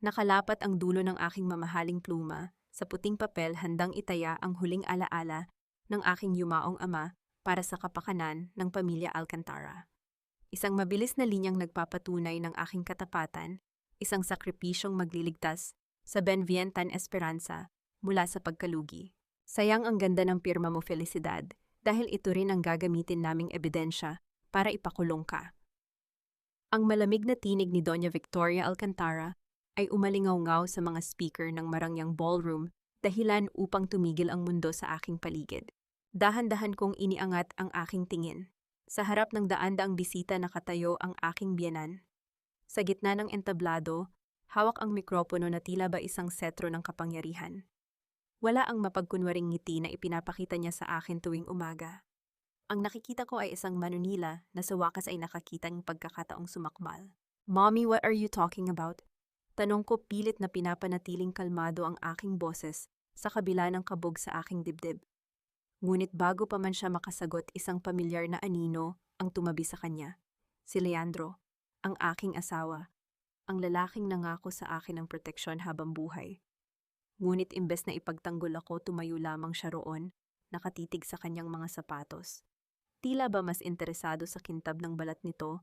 Nakalapat ang dulo ng aking mamahaling pluma sa puting papel handang itaya ang huling alaala ng aking yumaong ama para sa kapakanan ng pamilya Alcantara. Isang mabilis na linyang nagpapatunay ng aking katapatan, isang sakripisyong magliligtas sa Benvientan Esperanza mula sa pagkalugi. Sayang ang ganda ng pirma mo, Felicidad, dahil ito rin ang gagamitin naming ebidensya para ipakulong ka. Ang malamig na tinig ni Doña Victoria Alcantara ay umalingaw-ngaw sa mga speaker ng marangyang ballroom dahilan upang tumigil ang mundo sa aking paligid. Dahan-dahan kong iniangat ang aking tingin. Sa harap ng daan-daang bisita nakatayo ang aking biyenan. Sa gitna ng entablado, hawak ang mikropono na tila ba isang setro ng kapangyarihan. Wala ang mapagkunwaring ngiti na ipinapakita niya sa akin tuwing umaga. Ang nakikita ko ay isang manunila na sa wakas ay nakakitang pagkakataong sumakmal. "Mommy, what are you talking about?" Tanong ko pilit na pinapanatiling kalmado ang aking boses sa kabila ng kabog sa aking dibdib. Ngunit bago pa man siya makasagot, isang pamilyar na anino ang tumabi sa kanya. Si Leandro, ang aking asawa, ang lalaking nangako sa akin ng proteksyon habang buhay. Ngunit imbes na ipagtanggol ako, tumayo lamang siya roon, nakatitig sa kanyang mga sapatos. Tila ba mas interesado sa kintab ng balat nito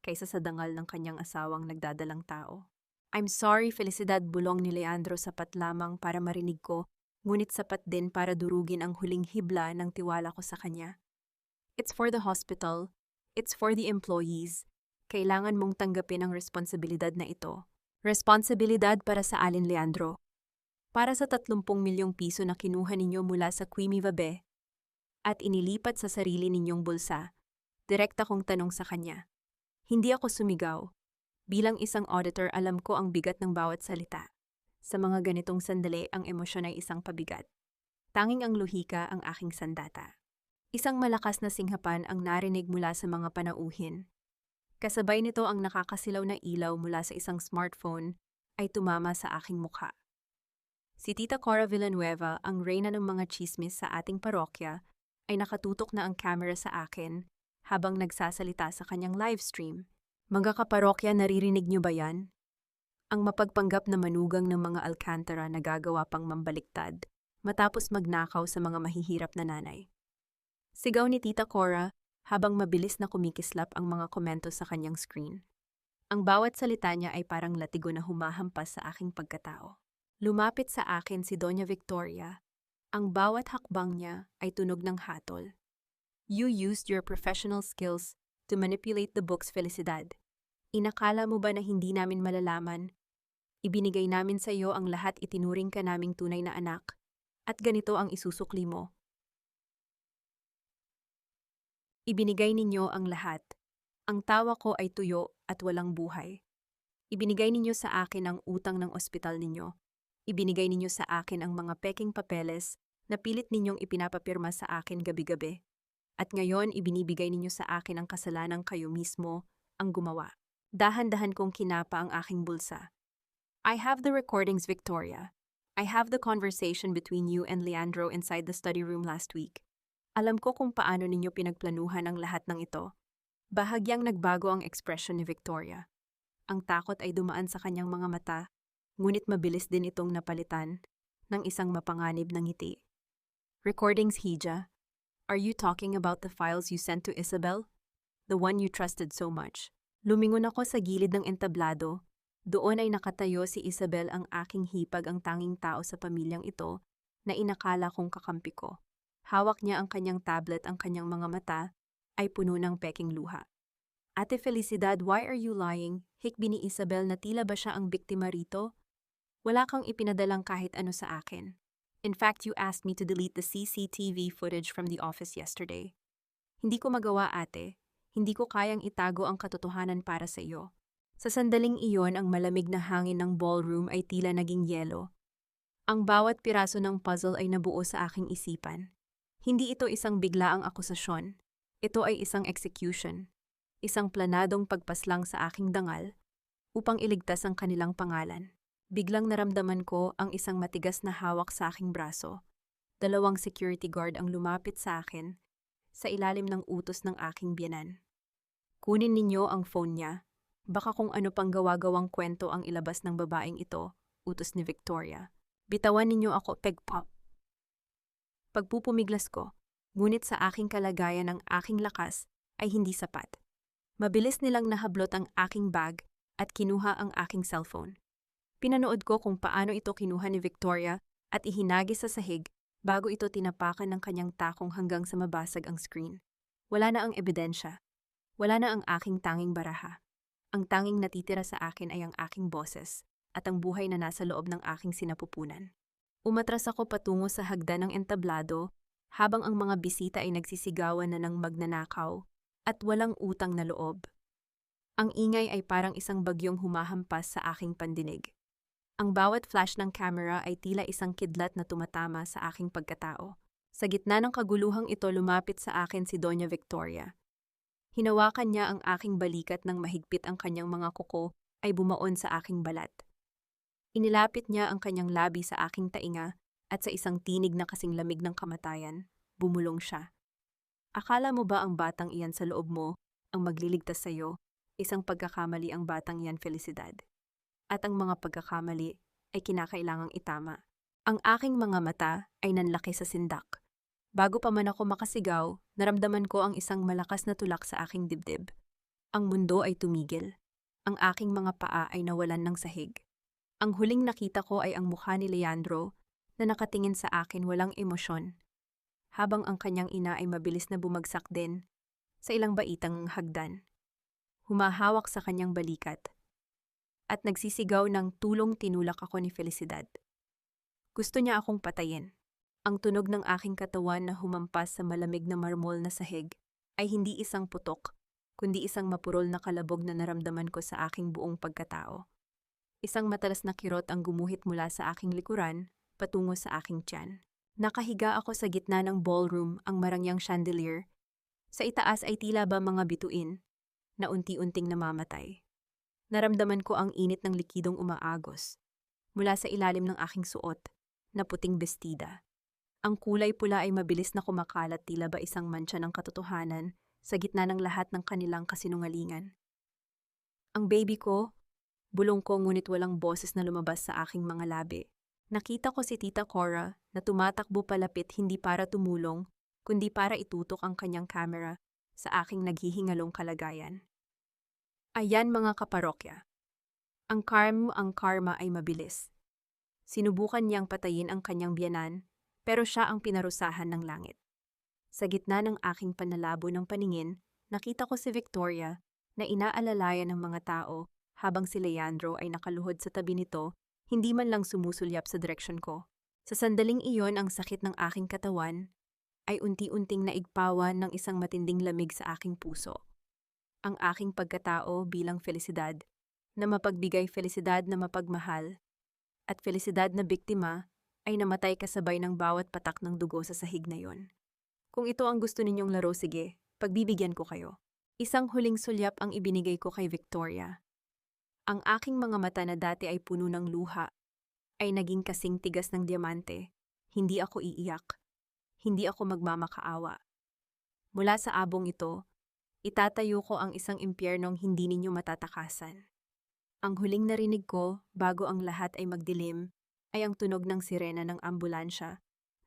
kaysa sa dangal ng kanyang asawang nagdadalang tao. "I'm sorry, Felicidad," bulong ni Leandro, sapat lamang para marinig ko, ngunit sapat din para durugin ang huling hibla ng tiwala ko sa kanya. "It's for the hospital. It's for the employees. Kailangan mong tanggapin ang responsibilidad na ito." "Responsibilidad para sa alin, Leandro?" "Para sa 30 milyong piso na kinuha ninyo mula sa Quimi Vabe at inilipat sa sarili ninyong bulsa." Direkta kong tanong sa kanya. Hindi ako sumigaw. Bilang isang auditor, alam ko ang bigat ng bawat salita. Sa mga ganitong sandali, ang emosyon ay isang pabigat. Tanging ang luhika ang aking sandata. Isang malakas na singhapan ang narinig mula sa mga panauhin. Kasabay nito, ang nakakasilaw na ilaw mula sa isang smartphone ay tumama sa aking mukha. Si Tita Cora Villanueva, ang reyna ng mga chismis sa ating parokya, ay nakatutok na ang camera sa akin habang nagsasalita sa kanyang livestream. "Mga kaparokya, naririnig niyo ba yan? Ang mapagpanggap na manugang ng mga Alcantara na gagawa pang mambaliktad matapos magnakaw sa mga mahihirap na nanay." Sigaw ni Tita Cora habang mabilis na kumikislap ang mga komento sa kanyang screen. Ang bawat salita niya ay parang latigo na humahampas sa aking pagkatao. Lumapit sa akin si Doña Victoria. Ang bawat hakbang niya ay tunog ng hatol. "You used your professional skills to manipulate the books, Felicidad. Inakala mo ba na hindi namin malalaman? Ibinigay namin sa iyo ang lahat, itinuring ka naming tunay na anak. At ganito ang isusukli mo. Ibinigay ninyo ang lahat. Ang tawa ko ay tuyo at walang buhay. Ibinigay ninyo sa akin ang utang ng ospital ninyo. Ibinigay ninyo sa akin ang mga peking papeles na pilit ninyong ipinapapirma sa akin gabi-gabi. At ngayon, ibinibigay ninyo sa akin ang kasalanang kayo mismo ang gumawa." Dahan-dahan kong kinapa ang aking bulsa. "I have the recordings, Victoria. I have the conversation between you and Leandro inside the study room last week. Alam ko kung paano ninyo pinagplanuhan ang lahat ng ito." Bahagyang nagbago ang ekspresyon ni Victoria. Ang takot ay dumaan sa kanyang mga mata, ngunit mabilis din itong napalitan ng isang mapanganib na ngiti. "Recordings, Hija? Are you talking about the files you sent to Isabel? The one you trusted so much?" Lumingon ako sa gilid ng entablado. Doon ay nakatayo si Isabel, ang aking hipag, ang tanging tao sa pamilyang ito na inakala kong kakampi ko. Hawak niya ang kanyang tablet, ang kanyang mga mata ay puno ng peking luha. "Ate Felicidad, why are you lying?" Hikbi ni Isabel na tila ba siya ang biktima rito. "Wala kang ipinadalang kahit ano sa akin. In fact, you asked me to delete the CCTV footage from the office yesterday." "Hindi ko magawa, ate. Hindi ko kayang itago ang katotohanan para sa iyo." Sa sandaling iyon, ang malamig na hangin ng ballroom ay tila naging yelo. Ang bawat piraso ng puzzle ay nabuo sa aking isipan. Hindi ito isang biglaang akusasyon. Ito ay isang execution. Isang planadong pagpaslang sa aking dangal upang iligtas ang kanilang pangalan. Biglang naramdaman ko ang isang matigas na hawak sa aking braso. 2 security guard ang lumapit sa akin sa ilalim ng utos ng aking biyenan. "Kunin ninyo ang phone niya Baka kung ano pang gawa-gawang kwento ang ilabas ng babaeng ito, utos ni Victoria. Bitawan ninyo ako, pegpop. Pagpupumiglas ko, ngunit sa aking kalagayan ng aking lakas ay hindi sapat. Mabilis nilang nahablot ang aking bag at kinuha ang aking cellphone. Pinanood ko kung paano ito kinuha ni Victoria at ihinagis sa sahig bago ito tinapakan ng kanyang takong hanggang sa mabasag ang screen. Wala na ang ebidensya. Wala na ang aking tanging baraha. Ang tanging natitira sa akin ay ang aking boses at ang buhay na nasa loob ng aking sinapupunan. Umatras ako patungo sa hagdan ng entablado habang ang mga bisita ay nagsisigawan na ng magnanakaw at walang utang na loob. Ang ingay ay parang isang bagyong humahampas sa aking pandinig. Ang bawat flash ng camera ay tila isang kidlat na tumatama sa aking pagkatao. Sa gitna ng kaguluhang ito lumapit sa akin si Doña Victoria. Hinawakan niya ang aking balikat nang mahigpit ang kanyang mga kuko ay bumaon sa aking balat. Inilapit niya ang kanyang labi sa aking tainga at sa isang tinig na kasing lamig ng kamatayan, bumulong siya. Akala mo ba ang batang iyan sa loob mo ang magliligtas sa iyo? Isang pagkakamali ang batang iyan, Felicidad. At ang mga pagkakamali ay kinakailangang itama. Ang aking mga mata ay nanlaki sa sindak. Bago pa man ako makasigaw, naramdaman ko ang isang malakas na tulak sa aking dibdib. Ang mundo ay tumigil. Ang aking mga paa ay nawalan ng sahig. Ang huling nakita ko ay ang mukha ni Leandro na nakatingin sa akin walang emosyon, habang ang kanyang ina ay mabilis na bumagsak din sa ilang baitang hagdan. Humahawak sa kanyang balikat at nagsisigaw ng tulong. Tinulak ako ni Felicidad. Gusto niya akong patayin. Ang tunog ng aking katawan na humampas sa malamig na marmol na sahig ay hindi isang putok, kundi isang mapurol na kalabog na naramdaman ko sa aking buong pagkatao. Isang matalas na kirot ang gumuhit mula sa aking likuran patungo sa aking tiyan. Nakahiga ako sa gitna ng ballroom, ang marangyang chandelier. Sa itaas ay tila ba mga bituin na unti-unting namamatay. Naramdaman ko ang init ng likidong umaagos mula sa ilalim ng aking suot na puting bestida. Ang kulay pula ay mabilis na kumakalat, tila ba isang mantsa ng katotohanan sa gitna ng lahat ng kanilang kasinungalingan. Ang baby ko, bulong ko ngunit walang boses na lumabas sa aking mga labi. Nakita ko si Tita Cora na tumatakbo palapit hindi para tumulong, kundi para itutok ang kanyang camera sa aking naghihingalong kalagayan. Ayan mga kaparokya. Ang karma ay mabilis. Sinubukan niyang patayin ang kanyang biyanan, pero siya ang pinarusahan ng langit. Sa gitna ng aking panlalabo ng paningin, nakita ko si Victoria na inaalalayan ng mga tao habang si Leandro ay nakaluhod sa tabi nito, hindi man lang sumusulyap sa direksyon ko. Sa sandaling iyon, ang sakit ng aking katawan ay unti-unting naigpawan ng isang matinding lamig sa aking puso. Ang aking pagkatao bilang Felicidad, na mapagbigay, Felicidad na mapagmahal, at Felicidad na biktima, ay namatay kasabay ng bawat patak ng dugo sa sahig na yon. Kung ito ang gusto ninyong laro, sige, pagbibigyan ko kayo. Isang huling sulyap ang ibinigay ko kay Victoria. Ang aking mga mata na dati ay puno ng luha ay naging kasing tigas ng diamante. Hindi ako iiyak. Hindi ako magmamakaawa. Mula sa abong ito, itatayo ko ang isang impyernong hindi ninyo matatakasan. Ang huling narinig ko bago ang lahat ay magdilim ay ang tunog ng sirena ng ambulansya.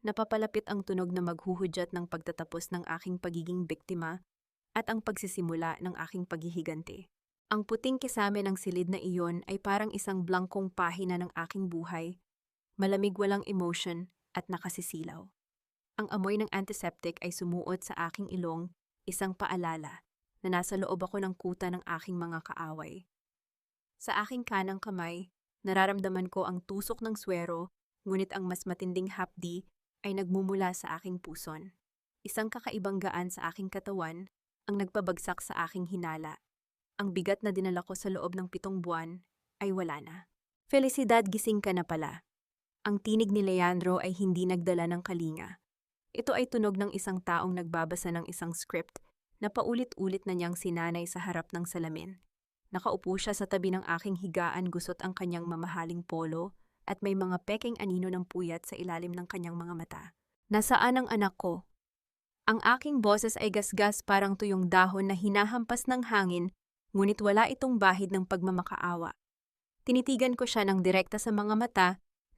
Napapalapit ang tunog na maghuhudyat ng pagtatapos ng aking pagiging biktima at ang pagsisimula ng aking paghihiganti. Ang puting kisame ng silid na iyon ay parang isang blankong pahina ng aking buhay, malamig, walang emotion at nakasisilaw. Ang amoy ng antiseptic ay sumuot sa aking ilong, isang paalala na nasa loob ako ng kuta ng aking mga kaaway. Sa aking kanang kamay, nararamdaman ko ang tusok ng swero, ngunit ang mas matinding hapdi ay nagmumula sa aking puson. Isang kakaibang gaan sa aking katawan ang nagpabagsak sa aking hinala. Ang bigat na dinala ko sa loob ng 7 buwan ay wala na. Felicidad, gising ka na pala. Ang tinig ni Leandro ay hindi nagdala ng kalinga. Ito ay tunog ng isang taong nagbabasa ng isang script na paulit-ulit na niyang sinanay sa harap ng salamin. Nakaupo siya sa tabi ng aking higaan, gusot ang kanyang mamahaling polo at may mga peking anino ng puyat sa ilalim ng kanyang mga mata. Nasaan ang anak ko? Ang aking boses ay gasgas parang tuyong dahon na hinahampas ng hangin, ngunit wala itong bahid ng pagmamakaawa. Tinitigan ko siya ng direkta sa mga mata,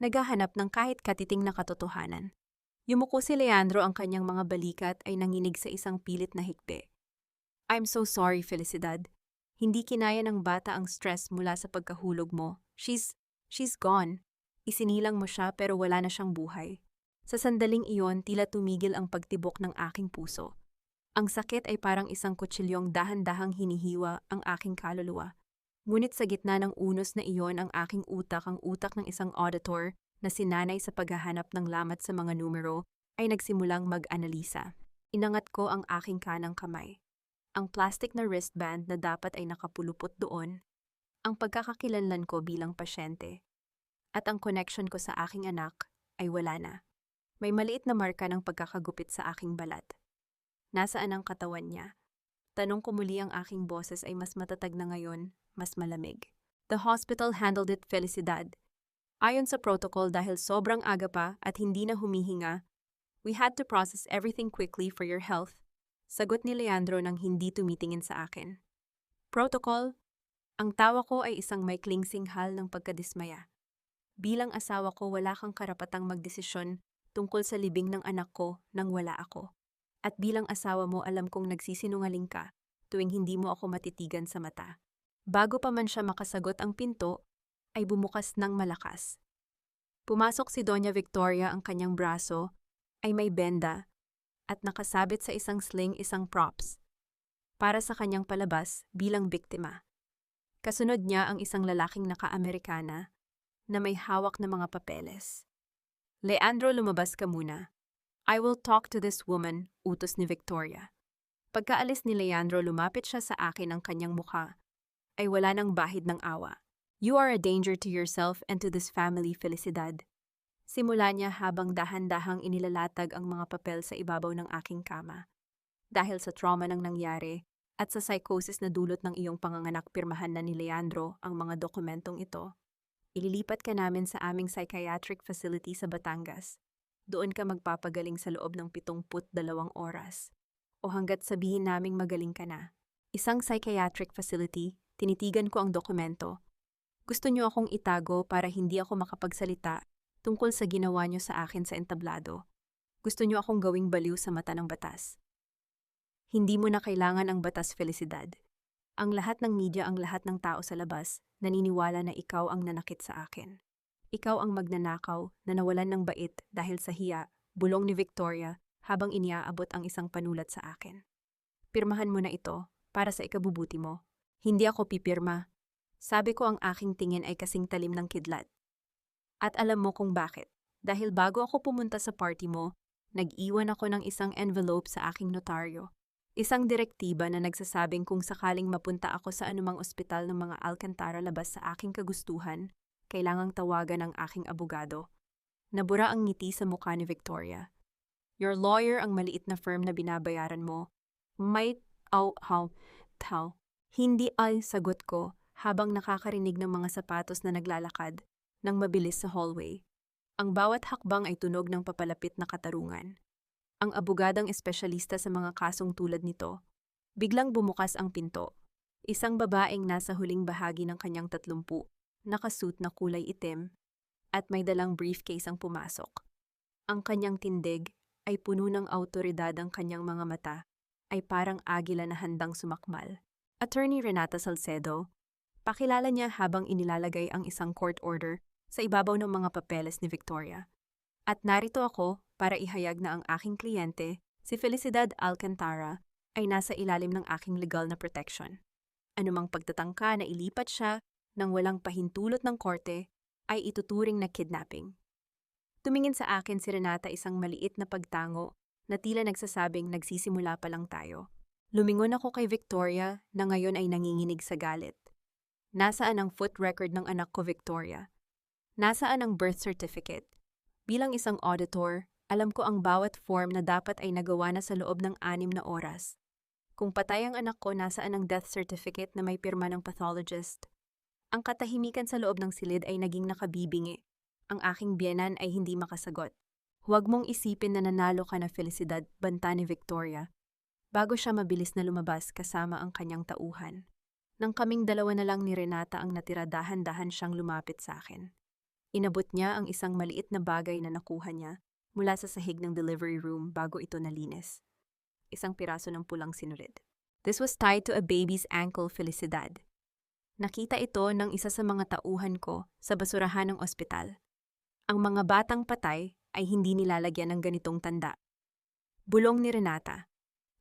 naghahanap ng kahit katiting na katotohanan. Yumuko si Leandro, ang kanyang mga balikat ay nanginig sa isang pilit na hikbi. I'm so sorry, Felicidad. Hindi kinaya ng bata ang stress mula sa pagkahulog mo. She's gone. Isinilang mo siya pero wala na siyang buhay. Sa sandaling iyon, tila tumigil ang pagtibok ng aking puso. Ang sakit ay parang isang kutsilyong dahan-dahang hinihiwa ang aking kaluluwa. Ngunit sa gitna ng unos na iyon, ang aking utak, ang utak ng isang auditor na sinanay sa paghahanap ng lamat sa mga numero, ay nagsimulang mag-analisa. Inangat ko ang aking kanang kamay. Ang plastic na wristband na dapat ay nakapulupot doon, ang pagkakakilanlan ko bilang pasyente, at ang connection ko sa aking anak ay wala na. May maliit na marka ng pagkakagupit sa aking balat. Nasaan ang katawan niya? Tanong ko muli, ang aking boses ay mas matatag na ngayon, mas malamig. The hospital handled it, Felicidad. Ayon sa protocol, dahil sobrang aga pa at hindi na humihinga, we had to process everything quickly for your health. Sagot ni Leandro nang hindi tumitingin sa akin. Protocol? Ang tawa ko ay isang maikling singhal ng pagkadismaya. Bilang asawa ko, wala kang karapatang magdesisyon tungkol sa libing ng anak ko nang wala ako. At bilang asawa mo, alam kong nagsisinungaling ka tuwing hindi mo ako matitigan sa mata. Bago pa man siya makasagot, ang pinto ay bumukas ng malakas. Pumasok si Doña Victoria, ang kanyang braso ay may benda at nakasabit sa isang sling isang props para sa kanyang palabas bilang biktima. Kasunod niya ang isang lalaking naka-Amerikana na may hawak na mga papeles. Leandro, lumabas ka muna. I will talk to this woman, utos ni Victoria. Pagkaalis ni Leandro, lumapit siya sa akin, ang kanyang mukha ay wala ng bahid ng awa. You are a danger to yourself and to this family, Felicidad. Simula niya habang dahan-dahang inilalatag ang mga papel sa ibabaw ng aking kama. Dahil sa trauma ng nangyari at sa psychosis na dulot ng iyong panganganak, pirmahan na ni Leandro ang mga dokumentong ito. Ililipat ka namin sa aming psychiatric facility sa Batangas. Doon ka magpapagaling sa loob ng 72 oras. O hanggat sabihin naming magaling ka na. Isang psychiatric facility, tinitigan ko ang dokumento. Gusto niyo akong itago para hindi ako makapagsalita tungkol sa ginawa niyo sa akin sa entablado. Gusto niyo akong gawing baliw sa mata ng batas. Hindi mo na kailangan ang batas, Felicidad. Ang lahat ng media, ang lahat ng tao sa labas, naniniwala na ikaw ang nanakit sa akin. Ikaw ang magnanakaw na nawalan ng bait dahil sa hiya, bulong ni Victoria habang iniaabot ang isang panulat sa akin. Pirmahan mo na ito para sa ikabubuti mo. Hindi ako pipirma. Sabi ko, ang aking tingin ay kasing talim ng kidlat. At alam mo kung bakit. Dahil bago ako pumunta sa party mo, nag-iwan ako ng isang envelope sa aking notaryo. Isang direktiba na nagsasabing kung sakaling mapunta ako sa anumang ospital ng mga Alcantara labas sa aking kagustuhan, kailangang tawagan ang aking abogado. Nabura ang ngiti sa mukha ni Victoria. Your lawyer, ang maliit na firm na binabayaran mo. May Hindi ay, sagot ko habang nakakarinig ng mga sapatos na naglalakad nang mabilis sa hallway. Ang bawat hakbang ay tunog ng papalapit na katarungan. Ang abogadang espesyalista sa mga kasong tulad nito. Biglang bumukas ang pinto. Isang babaeng nasa huling bahagi ng kanyang 30, nakasuit na kulay itim, at may dalang briefcase ang pumasok. Ang kanyang tindig ay puno ng awtoridad, ang kanyang mga mata ay parang agila na handang sumakmal. Attorney Renata Salcedo, pakilala niya habang inilalagay ang isang court order sa ibabaw ng mga papeles ni Victoria. At narito ako para ihayag na ang aking kliyente, si Felicidad Alcantara, ay nasa ilalim ng aking legal na protection. Anumang pagtatangka na ilipat siya nang walang pahintulot ng korte ay ituturing na kidnapping. Tumingin sa akin si Renata, isang maliit na pagtango na tila nagsasabing nagsisimula pa lang tayo. Lumingon ako kay Victoria na ngayon ay nanginginig sa galit. Nasaan ang foot record ng anak ko, Victoria? Nasaan ang birth certificate? Bilang isang auditor, alam ko ang bawat form na dapat ay nagawa na sa loob ng 6 na oras. Kung patay ang anak ko, nasaan ang death certificate na may pirma ng pathologist? Ang katahimikan sa loob ng silid ay naging nakabibingi. Ang aking biyenan ay hindi makasagot. Huwag mong isipin na nanalo ka na, Felicidad, banta ni Victoria, bago siya mabilis na lumabas kasama ang kanyang tauhan. Nang kaming dalawa na lang ni Renata ang natira, dahan-dahan siyang lumapit sa akin. Inabot niya ang isang maliit na bagay na nakuha niya mula sa sahig ng delivery room bago ito nalinis. Isang piraso ng pulang sinulid. This was tied to a baby's ankle, Felicidad. Nakita ito ng isa sa mga tauhan ko sa basurahan ng ospital. Ang mga batang patay ay hindi nilalagyan ng ganitong tanda. Bulong ni Renata.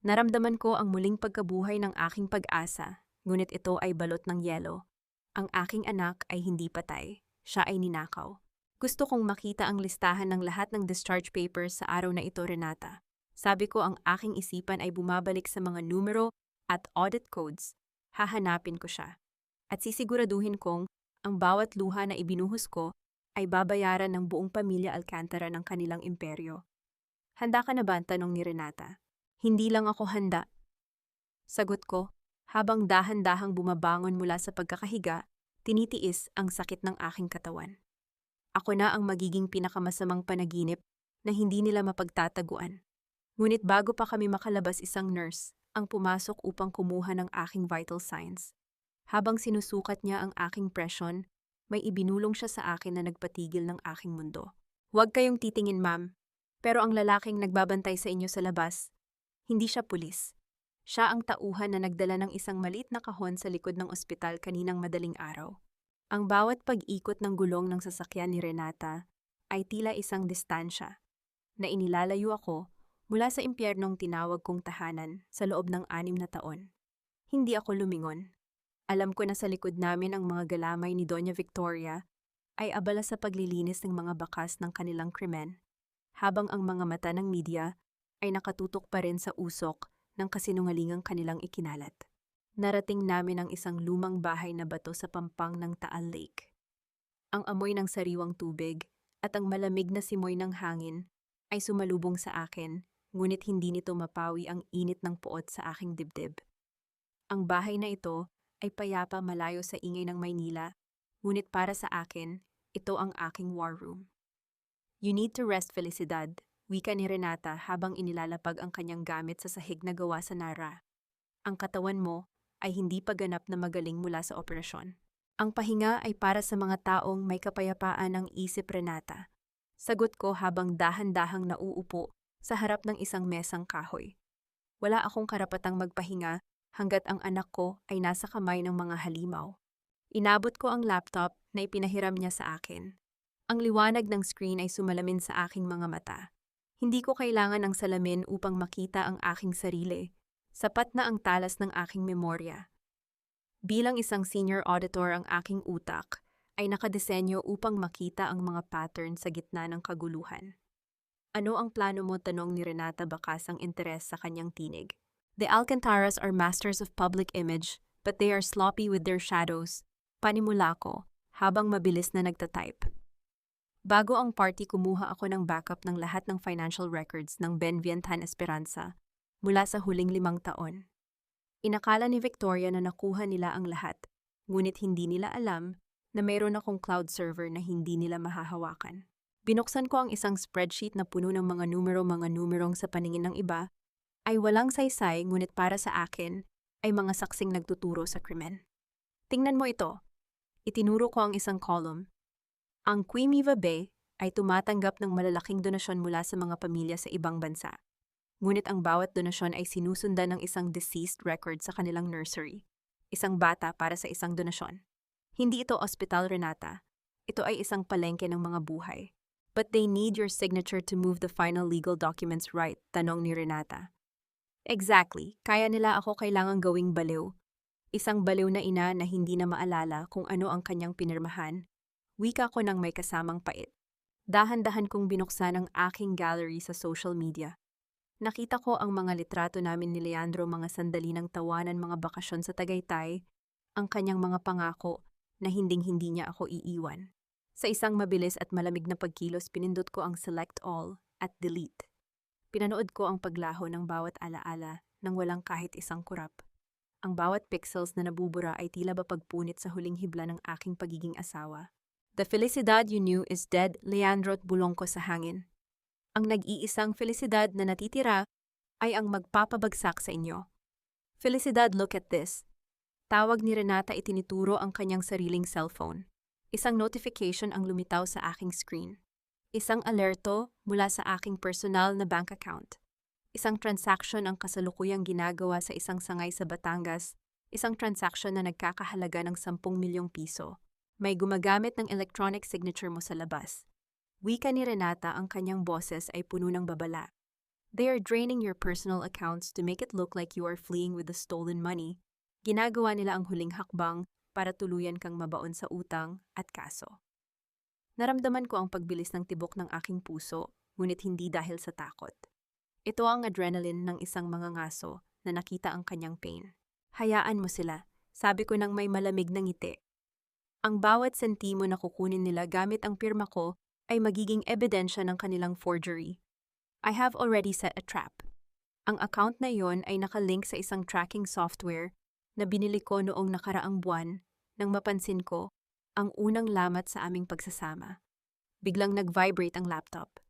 Naramdaman ko ang muling pagkabuhay ng aking pag-asa, ngunit ito ay balot ng yelo. Ang aking anak ay hindi patay. Siya ay ninakaw. Gusto kong makita ang listahan ng lahat ng discharge papers sa araw na ito, Renata. Sabi ko, ang aking isipan ay bumabalik sa mga numero at audit codes. Hahanapin ko siya. At sisiguraduhin kong ang bawat luha na ibinuhos ko ay babayaran ng buong pamilya Alcantara ng kanilang imperyo. Handa ka na ba? Tanong ni Renata. Hindi lang ako handa. Sagot ko, habang dahan-dahang bumabangon mula sa pagkakahiga, tinitiis ang sakit ng aking katawan. Ako na ang magiging pinakamasamang panaginip na hindi nila mapagtataguan. Ngunit bago pa kami makalabas, isang nurse ang pumasok upang kumuha ng aking vital signs. Habang sinusukat niya ang aking presyon, may ibinulong siya sa akin na nagpatigil ng aking mundo. Huwag kayong titingin, ma'am. Pero ang lalaking nagbabantay sa inyo sa labas, hindi siya pulis. Siya ang tauhan na nagdala ng isang maliit na kahon sa likod ng ospital kaninang madaling araw. Ang bawat pag-ikot ng gulong ng sasakyan ni Renata ay tila isang distansya na inilalayo ako mula sa impyernong tinawag kong tahanan sa loob ng 6 na taon. Hindi ako lumingon. Alam ko na sa likod namin ang mga galamay ni Doña Victoria ay abala sa paglilinis ng mga bakas ng kanilang krimen, habang ang mga mata ng media ay nakatutok pa rin sa usok ng kasinungalingang kanilang ikinalat. Narating namin ang isang lumang bahay na bato sa pampang ng Taal Lake. Ang amoy ng sariwang tubig at ang malamig na simoy ng hangin ay sumalubong sa akin, ngunit hindi nito mapawi ang init ng puot sa aking dibdib. Ang bahay na ito ay payapa, malayo sa ingay ng Maynila, ngunit para sa akin, ito ang aking war room. You need to rest, Felicidad, wika ni Renata habang inilalapag ang kanyang gamit sa sahig na gawa sa Nara. Ang katawan mo ay hindi pa ganap na magaling mula sa operasyon. Ang pahinga ay para sa mga taong may kapayapaan ng isip, Renata. Sagot ko habang dahan-dahang nauupo sa harap ng isang mesang kahoy. Wala akong karapatang magpahinga hanggat ang anak ko ay nasa kamay ng mga halimaw. Inabot ko ang laptop na ipinahiram niya sa akin. Ang liwanag ng screen ay sumalamin sa aking mga mata. Hindi ko kailangan ng salamin upang makita ang aking sarili. Sapat na ang talas ng aking memorya. Bilang isang senior auditor, ang aking utak ay nakadesenyo upang makita ang mga pattern sa gitna ng kaguluhan. Ano ang plano mo? Tanong ni Renata, bakas ang interes sa kanyang tinig. The Alcantaras are masters of public image, but they are sloppy with their shadows. Panimula ko, habang mabilis na nagtatype. Bago ang party, kumuha ako ng backup ng lahat ng financial records ng Benvientan Esperanza mula sa huling 5 taon. Inakala ni Victoria na nakuha nila ang lahat, ngunit hindi nila alam na mayroon akong cloud server na hindi nila mahahawakan. Binuksan ko ang isang spreadsheet na puno ng mga numerong sa paningin ng iba ay walang saysay, ngunit para sa akin ay mga saksing nagtuturo sa krimen. Tingnan mo ito. Itinuro ko ang isang column. Ang Quimiva Bay ay tumatanggap ng malalaking donasyon mula sa mga pamilya sa ibang bansa. Ngunit ang bawat donasyon ay sinusundan ng isang deceased record sa kanilang nursery. Isang bata para sa isang donasyon. Hindi ito ospital, Renata. Ito ay isang palengke ng mga buhay. But they need your signature to move the final legal documents, right? Tanong ni Renata. Exactly. Kaya nila ako kailangang gawing baliw. Isang baliw na ina na hindi na maalala kung ano ang kanyang pinirmahan. Wika ko ng may kasamang pait. Dahan-dahan kong binuksan ang aking gallery sa social media. Nakita ko ang mga litrato namin ni Leandro, mga sandali ng tawanan, mga bakasyon sa Tagaytay, ang kanyang mga pangako na hinding-hindi niya ako iiwan. Sa isang mabilis at malamig na pagkilos, pinindot ko ang select all at delete. Pinanood ko ang paglaho ng bawat alaala nang walang kahit isang kurap. Ang bawat pixels na nabubura ay tila ba pagpunit sa huling hibla ng aking pagiging asawa. The Felicidad you knew is dead, Leandro, at bulong ko sa hangin. Ang nag-iisang Felicidad na natitira ay ang magpapabagsak sa inyo. Felicidad, look at this. Tawag ni Renata itinuturo ang kanyang sariling cellphone. Isang notification ang lumitaw sa aking screen. Isang alerto mula sa aking personal na bank account. Isang transaction ang kasalukuyang ginagawa sa isang sangay sa Batangas. Isang transaction na nagkakahalaga ng 10 milyong piso. May gumagamit ng electronic signature mo sa labas. Wika ni Renata, ang kanyang boses ay puno ng babala. They are draining your personal accounts to make it look like you are fleeing with the stolen money. Ginagawa nila ang huling hakbang para tuluyan kang mabaon sa utang at kaso. Naramdaman ko ang pagbilis ng tibok ng aking puso, ngunit hindi dahil sa takot. Ito ang adrenaline ng isang mangangaso na nakita ang kanyang pain. Hayaan mo sila, sabi ko nang may malamig na ngiti. Ang bawat sentimo na kukunin nila gamit ang pirma ko ay magiging ebidensya ng kanilang forgery. I have already set a trap. Ang account na iyon ay nakalink sa isang tracking software na binili ko noong nakaraang buwan nang mapansin ko ang unang lamat sa aming pagsasama. Biglang nag-vibrate ang laptop.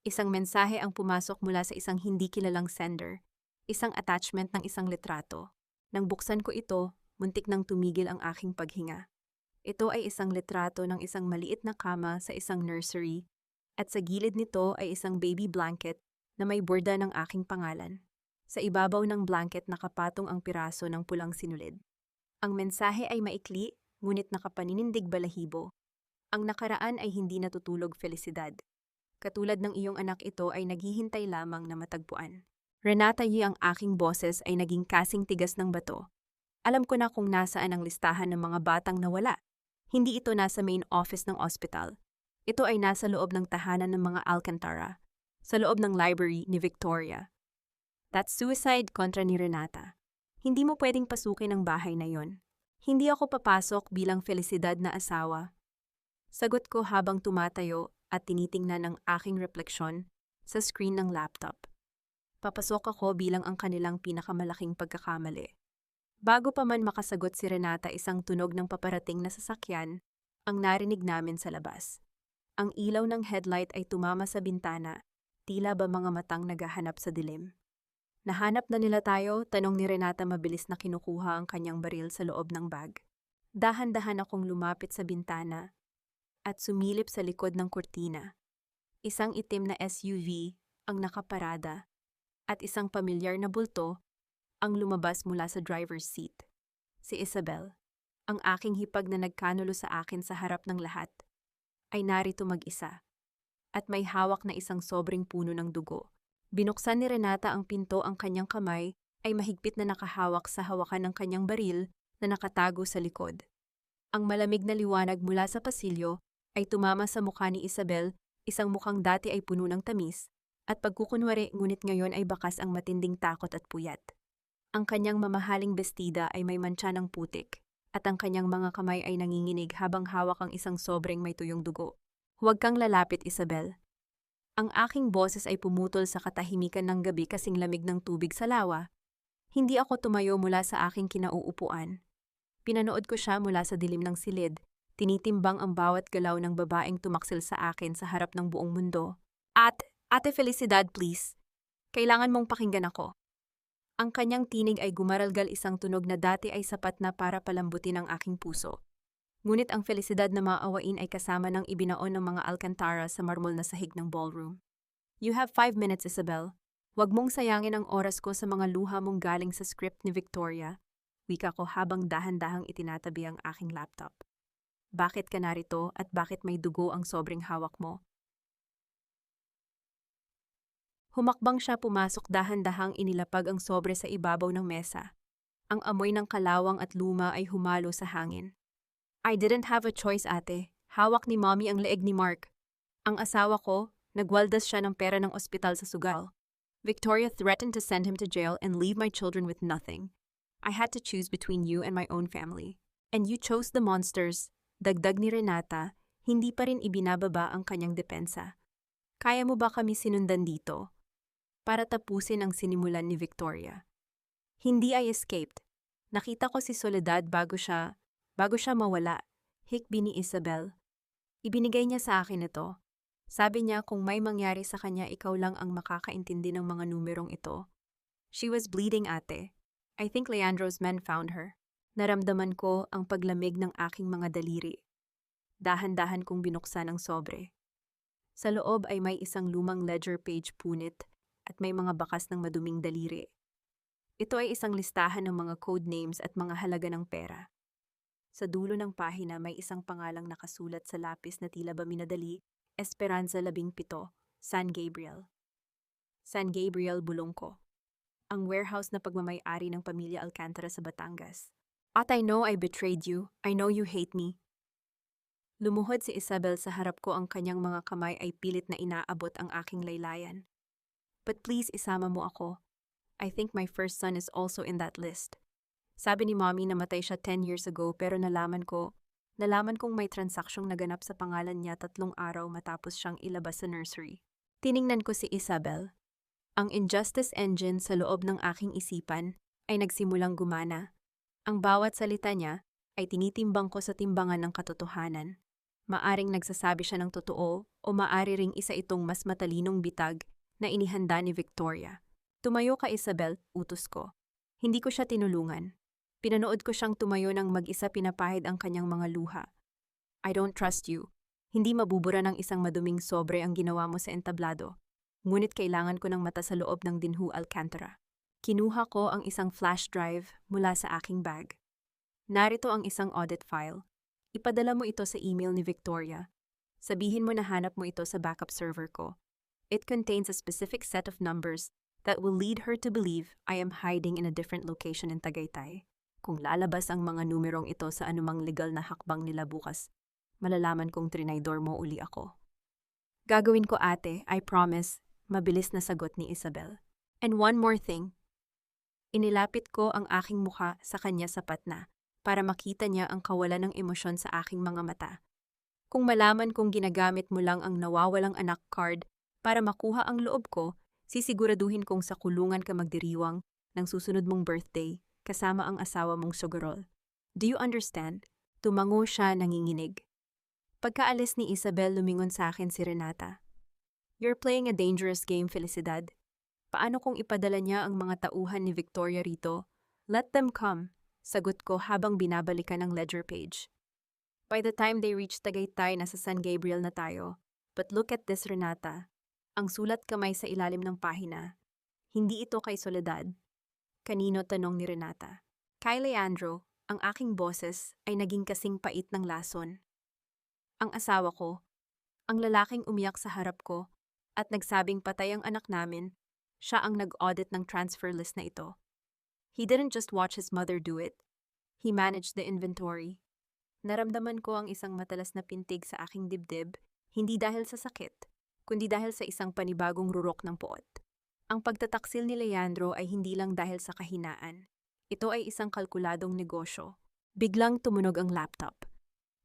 Isang mensahe ang pumasok mula sa isang hindi kilalang sender, isang attachment ng isang litrato. Nang buksan ko ito, muntik nang tumigil ang aking paghinga. Ito ay isang litrato ng isang maliit na kama sa isang nursery at sa gilid nito ay isang baby blanket na may borda ng aking pangalan. Sa ibabaw ng blanket nakapatong ang piraso ng pulang sinulid. Ang mensahe ay maikli, ngunit nakapaninindig balahibo. Ang nakaraan ay hindi natutulog felisidad. Katulad ng iyong anak, ito ay naghihintay lamang na matagpuan. Renata Yi, ang aking boses ay naging kasing tigas ng bato. Alam ko na kung nasaan ang listahan ng mga batang nawala. Hindi ito nasa main office ng ospital. Ito ay nasa loob ng tahanan ng mga Alcantara, sa loob ng library ni Victoria. That's suicide, kontra ni Renata. Hindi mo pwedeng pasukin ang bahay na yon. Hindi ako papasok bilang felisidad na asawa. Sagot ko habang tumatayo at tinitingnan ang aking refleksyon sa screen ng laptop. Papasok ako bilang ang kanilang pinakamalaking pagkakamali. Bago pa man makasagot si Renata, isang tunog ng paparating na sasakyan ang narinig namin sa labas. Ang ilaw ng headlight ay tumama sa bintana, tila ba mga matang naghahanap sa dilim. Nahanap na nila tayo, tanong ni Renata, mabilis na kinukuha ang kanyang baril sa loob ng bag. Dahan-dahan akong lumapit sa bintana at sumilip sa likod ng kurtina. Isang itim na SUV ang nakaparada at isang pamilyar na bulto ang lumabas mula sa driver's seat. Si Isabel, ang aking hipag na nagkanulo sa akin sa harap ng lahat, ay narito mag-isa at may hawak na isang sobrang puno ng dugo. Binuksan ni Renata ang pinto, ang kanyang kamay ay mahigpit na nakahawak sa hawakan ng kanyang baril na nakatago sa likod. Ang malamig na liwanag mula sa pasilyo ay tumama sa mukha ni Isabel, isang mukhang dati ay puno ng tamis, at pagkukunwari ngunit ngayon ay bakas ang matinding takot at puyat. Ang kanyang mamahaling bestida ay may mantsa ng putik, at ang kanyang mga kamay ay nanginginig habang hawak ang isang sobrang may tuyong dugo. Huwag kang lalapit, Isabel. Ang aking boses ay pumutol sa katahimikan ng gabi kasing lamig ng tubig sa lawa. Hindi ako tumayo mula sa aking kinauupuan. Pinanood ko siya mula sa dilim ng silid, tinitimbang ang bawat galaw ng babaeng tumaksil sa akin sa harap ng buong mundo. Ate Felicidad, please. Kailangan mong pakinggan ako. Ang kanyang tinig ay gumaralgal, isang tunog na dati ay sapat na para palambutin ang aking puso. Ngunit ang felisidad na maawain ay kasama ng ibinaon ng mga Alcantara sa marmol na sahig ng ballroom. You have 5 minutes, Isabel. Huwag mong sayangin ang oras ko sa mga luha mong galing sa script ni Victoria. Wika ko habang dahan-dahang itinatabi ang aking laptop. Bakit ka narito at bakit may dugo ang sobrang hawak mo? Humakbang siya, pumasok, dahan-dahang inilapag ang sobre sa ibabaw ng mesa. Ang amoy ng kalawang at luma ay humalo sa hangin. I didn't have a choice, ate. Hawak ni mommy ang leeg ni Mark. Ang asawa ko, nagwaldas siya ng pera ng ospital sa sugal. Victoria threatened to send him to jail and leave my children with nothing. I had to choose between you and my own family. And you chose the monsters. Dagdag ni Renata, hindi pa rin ibinababa ang kanyang depensa. Kaya mo ba kami sinundan dito? Para tapusin ang sinimulan ni Victoria. Hindi I escaped. Nakita ko si Soledad bago siya mawala. Hikbi ni Isabel. Ibinigay niya sa akin ito. Sabi niya kung may mangyari sa kanya, ikaw lang ang makakaintindi ng mga numerong ito. She was bleeding, ate. I think Leandro's men found her. Naramdaman ko ang paglamig ng aking mga daliri. Dahan-dahan kong binuksan ang sobre. Sa loob ay may isang lumang ledger page punit at may mga bakas ng maduming daliri. Ito ay isang listahan ng mga code names at mga halaga ng pera. Sa dulo ng pahina may isang pangalang nakasulat sa lapis na tila ba minadali, Esperanza 17, San Gabriel. San Gabriel, Bulongko. Ang warehouse na pagmamay-ari ng pamilya Alcantara sa Batangas. At I know I betrayed you. I know you hate me. Lumuhod si Isabel sa harap ko, ang kanyang mga kamay ay pilit na inaabot ang aking laylayan. But please isama mo ako. I think my first son is also in that list. Sabi ni Mommy namatay siya 10 years ago pero nalaman kong may transaksyong naganap sa pangalan niya 3 araw matapos siyang ilabas sa nursery. Tiningnan ko si Isabel. Ang injustice engine sa loob ng aking isipan ay nagsimulang gumana. Ang bawat salita niya ay tinitimbang ko sa timbangan ng katotohanan. Maaring nagsasabi siya ng totoo o maari ring isa itong mas matalinong bitag na inihanda ni Victoria. Tumayo ka, Isabel, utos ko. Hindi ko siya tinulungan. Pinanood ko siyang tumayo ng mag-isa, pinapahid ang kanyang mga luha. I don't trust you. Hindi mabubura ng isang maduming sobre ang ginawa mo sa entablado. Ngunit kailangan ko ng mata sa loob ng Dinho Alcantara. Kinuha ko ang isang flash drive mula sa aking bag. Narito ang isang audit file. Ipadala mo ito sa email ni Victoria. Sabihin mo na hanap mo ito sa backup server ko. It contains a specific set of numbers that will lead her to believe I am hiding in a different location in Tagaytay. Kung lalabas ang mga numerong ito sa anumang legal na hakbang nila bukas, malalaman kong trinaydor mo uli ako. Gagawin ko, ate, I promise, mabilis na sagot ni Isabel. And one more thing. Inilapit ko ang aking mukha sa kanya sapat na para makita niya ang kawalan ng emosyon sa aking mga mata. Kung malaman kong ginagamit mo lang ang nawawalang anak card para makuha ang loob ko, sisiguraduhin kong sa kulungan ka magdiriwang ng susunod mong birthday kasama ang asawa mong sugurol. Do you understand? Tumango siya, nanginginig. Pagkaalis ni Isabel, lumingon sa akin si Renata. You're playing a dangerous game, Felicidad. Paano kung ipadala niya ang mga tauhan ni Victoria rito? Let them come, sagot ko habang binabalikan ang ledger page. By the time they reach Tagaytay, nasa San Gabriel na tayo. But look at this, Renata. Ang sulat kamay sa ilalim ng pahina. Hindi ito kay Soledad. Kanino, tanong ni Renata. Kay Leandro, ang aking boses ay naging kasing pait ng lason. Ang asawa ko, ang lalaking umiyak sa harap ko at nagsabing patay ang anak namin, siya ang nag-audit ng transfer list na ito. He didn't just watch his mother do it. He managed the inventory. Naramdaman ko ang isang matalas na pintig sa aking dibdib, hindi dahil sa sakit, kundi dahil sa isang panibagong rurok ng puot. Ang pagtataksil ni Leandro ay hindi lang dahil sa kahinaan. Ito ay isang kalkuladong negosyo. Biglang tumunog ang laptop.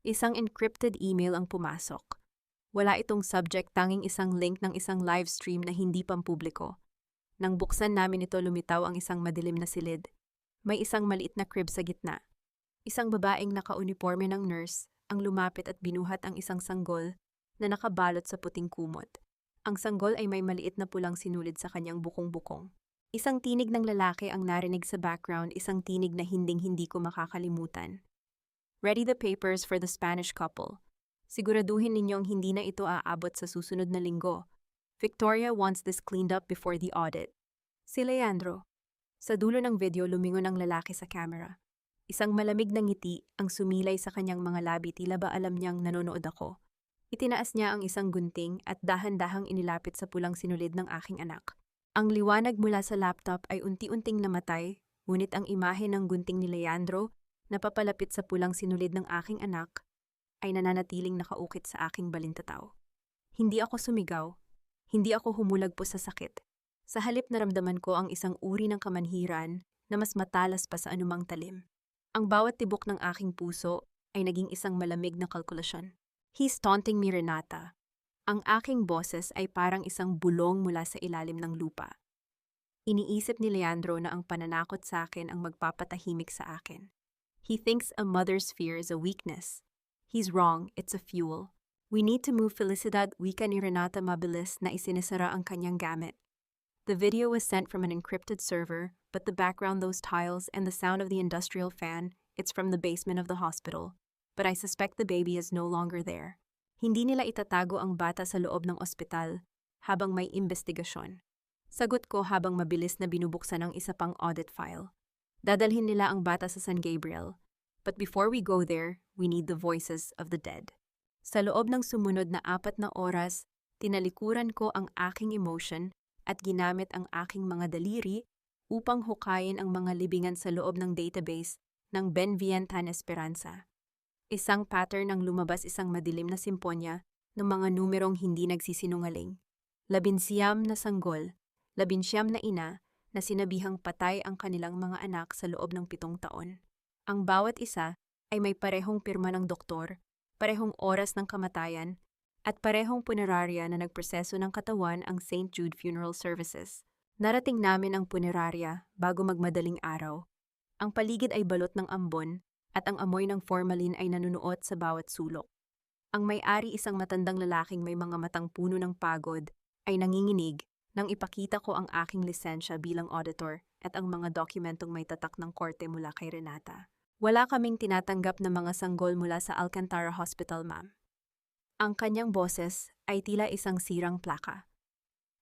Isang encrypted email ang pumasok. Wala itong subject, tanging isang link ng isang live stream na hindi pampubliko. Nang buksan namin ito, lumitaw ang isang madilim na silid. May isang maliit na crib sa gitna. Isang babaeng naka-uniforme ng nurse ang lumapit at binuhat ang isang sanggol na nakabalot sa puting kumot. Ang sanggol ay may maliit na pulang sinulid sa kanyang bukong-bukong. Isang tinig ng lalaki ang narinig sa background, isang tinig na hinding-hindi ko makakalimutan. Ready the papers for the Spanish couple. Siguraduhin ninyong hindi na ito aabot sa susunod na linggo. Victoria wants this cleaned up before the audit. Si Leandro. Sa dulo ng video, lumingon ang lalaki sa camera. Isang malamig na ngiti ang sumilay sa kanyang mga labi, tila ba alam niyang nanonood ako. Itinaas niya ang isang gunting at dahan-dahang inilapit sa pulang sinulid ng aking anak. Ang liwanag mula sa laptop ay unti-unting namatay, ngunit ang imahe ng gunting ni Leandro na papalapit sa pulang sinulid ng aking anak ay nananatiling nakaukit sa aking balintataw. Hindi ako sumigaw. Hindi ako humulagpo sa sakit. Sa halip, naramdaman ko ang isang uri ng kamanhiran na mas matalas pa sa anumang talim. Ang bawat tibok ng aking puso ay naging isang malamig na kalkulasyon. He's taunting me, Renata. Ang aking boses ay parang isang bulong mula sa ilalim ng lupa. Iniisip ni Leandro na ang pananakot sa akin ang magpapatahimik sa akin. He thinks a mother's fear is a weakness. He's wrong, it's a fuel. We need to move, Felicidad, wika ni Renata mabilis na isinisara ang kanyang gamit. The video was sent from an encrypted server, but the background, those tiles, and the sound of the industrial fan, It's from the basement of the hospital, but I suspect the baby is no longer there. Hindi nila itatago ang bata sa loob ng ospital habang may investigasyon. Sagot ko habang mabilis na binubuksan ang isa pang audit file. Dadalhin nila ang bata sa San Gabriel, but before we go there, we need the voices of the dead. Sa loob ng sumunod na 4 na oras, tinalikuran ko ang aking emotion at ginamit ang aking mga daliri upang hukayin ang mga libingan sa loob ng database ng Benvientan Esperanza. Isang pattern ang lumabas, isang madilim na simponya ng mga numerong hindi nagsisinungaling. 19 na sanggol, 19 na ina na sinabihang patay ang kanilang mga anak sa loob ng 7 taon. Ang bawat isa ay may parehong pirma ng doktor, parehong oras ng kamatayan, at parehong punerarya na nagproseso ng katawan ang St. Jude Funeral Services. Narating namin ang punerarya bago magmadaling araw. Ang paligid ay balot ng ambon at ang amoy ng formalin ay nanunuot sa bawat sulok. Ang may-ari, isang matandang lalaking may mga matang puno ng pagod, ay nanginginig nang ipakita ko ang aking lisensya bilang auditor at ang mga dokumentong may tatak ng korte mula kay Renata. Wala kaming tinatanggap na mga sanggol mula sa Alcantara Hospital, ma'am. Ang kanyang boses ay tila isang sirang plaka.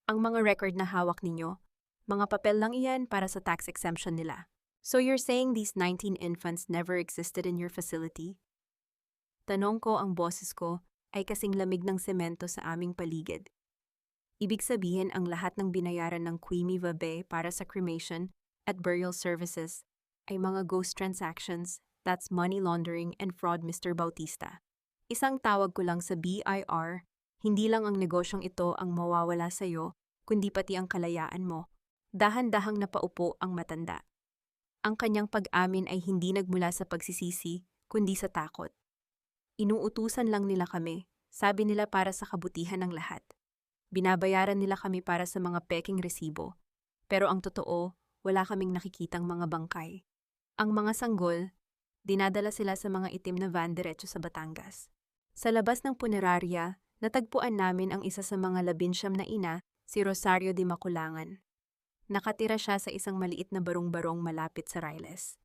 Ang mga record na hawak ninyo, mga papel lang iyan para sa tax exemption nila. So you're saying these 19 infants never existed in your facility? Tanong ko, ang boses ko ay kasing lamig ng semento sa aming paligid. Ibig sabihin, ang lahat ng binayaran ng Queenie Vabe para sa cremation at burial services ay mga ghost transactions, that's money laundering and fraud, Mr. Bautista. Isang tawag ko lang sa BIR, hindi lang ang negosyong ito ang mawawala sa'yo, kundi pati ang kalayaan mo. Dahan-dahang napaupo ang matanda. Ang kanyang pag-amin ay hindi nagmula sa pagsisisi, kundi sa takot. Inuutusan lang nila kami, sabi nila, para sa kabutihan ng lahat. Binabayaran nila kami para sa mga peking resibo. Pero ang totoo, wala kaming nakikitang mga bangkay. Ang mga sanggol, dinadala sila sa mga itim na van diretso sa Batangas. Sa labas ng punerarya, natagpuan namin ang isa sa mga 19 na ina, si Rosario de Maculangan. Nakatira siya sa isang maliit na barong-barong malapit sa Riles.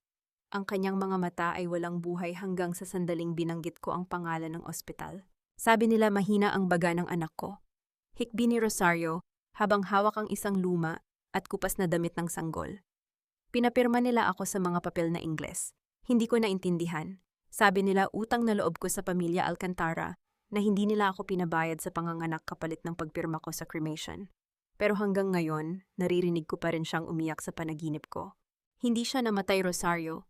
Ang kanyang mga mata ay walang buhay hanggang sa sandaling binanggit ko ang pangalan ng ospital. Sabi nila mahina ang baga ng anak ko. Hikbi ni Rosario habang hawak ang isang luma at kupas na damit ng sanggol. Pinapirma nila ako sa mga papel na Ingles. Hindi ko naintindihan. Sabi nila utang na loob ko sa pamilya Alcantara na hindi nila ako pinabayad sa panganganak kapalit ng pagpirma ko sa cremation. Pero hanggang ngayon, naririnig ko pa rin siyang umiyak sa panaginip ko. Hindi siya namatay, Rosario.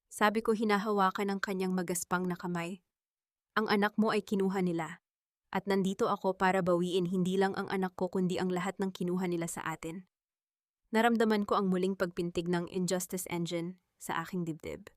Sabi ko, hinahawakan ng kanyang magaspang na kamay. Ang anak mo ay kinuha nila. At nandito ako para bawiin hindi lang ang anak ko kundi ang lahat ng kinuha nila sa atin. Naramdaman ko ang muling pagpintig ng injustice engine sa aking dibdib.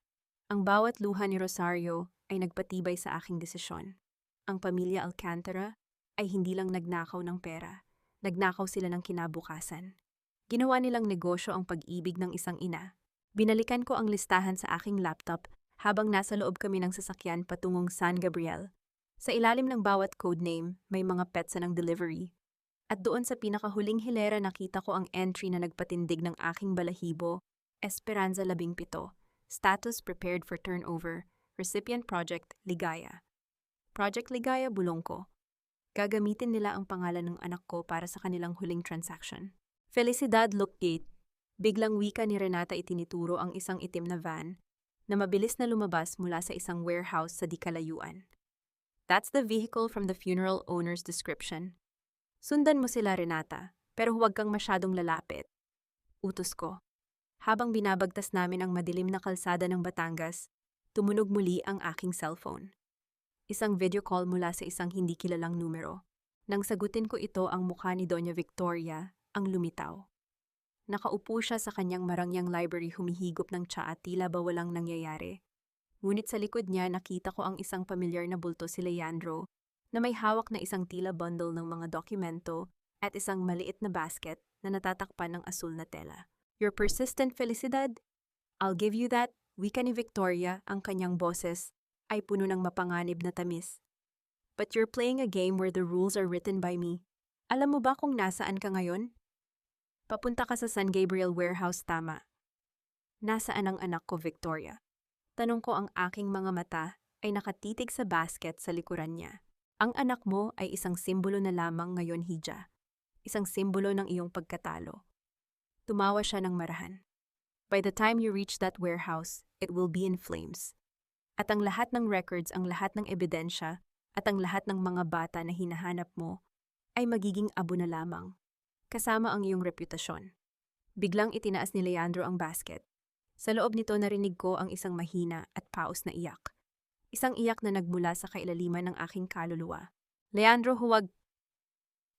Ang bawat luha ni Rosario ay nagpatibay sa aking desisyon. Ang pamilya Alcantara ay hindi lang nagnakaw ng pera. Nagnakaw sila ng kinabukasan. Ginawa nilang negosyo ang pag-ibig ng isang ina. Binalikan ko ang listahan sa aking laptop habang nasa loob kami ng sasakyan patungong San Gabriel. Sa ilalim ng bawat codename, may mga petsa ng delivery. At doon sa pinakahuling hilera nakita ko ang entry na nagpatindig ng aking balahibo, Esperanza 17, status prepared for turnover, recipient project Ligaya. Project Ligaya, bulong ko. Gagamitin nila ang pangalan ng anak ko para sa kanilang huling transaction. Felicidad Lookgate. Biglang wika ni Renata, itinituro ang isang itim na van na mabilis na lumabas mula sa isang warehouse sa di kalayuan. That's the vehicle from the funeral owner's description. Sundan mo sila, Renata, pero huwag kang masyadong lalapit. Utos ko. Habang binabagtas namin ang madilim na kalsada ng Batangas, tumunog muli ang aking cellphone. Isang video call mula sa isang hindi kilalang numero. Nang sagutin ko ito, ang mukha ni Doña Victoria ang lumitaw. Nakaupo siya sa kanyang marangyang library, humihigop ng tsaa at tila ba walang nangyayari. Ngunit sa likod niya nakita ko ang isang pamilyar na bulto, si Leandro, na may hawak na isang tila bundle ng mga dokumento at isang maliit na basket na natatakpan ng asul na tela. Your persistent, Felicidad? I'll give you that, wika ni Victoria, ang kanyang boses ay puno ng mapanganib na tamis. But you're playing a game where the rules are written by me. Alam mo ba kung nasaan ka ngayon? Papunta ka sa San Gabriel warehouse, tama. Nasaan ang anak ko, Victoria? Tanong ko, ang aking mga mata ay nakatitig sa basket sa likuran niya. Ang anak mo ay isang simbolo na lamang ngayon, Hija. Isang simbolo ng iyong pagkatalo. Tumawa siya ng marahan. By the time you reach that warehouse, it will be in flames. At ang lahat ng records, ang lahat ng ebidensya, at ang lahat ng mga bata na hinahanap mo ay magiging abo na lamang, kasama ang iyong reputasyon. Biglang itinaas ni Leandro ang basket. Sa loob nito narinig ko ang isang mahina at paos na iyak. Isang iyak na nagmula sa kailaliman ng aking kaluluwa. Leandro, huwag!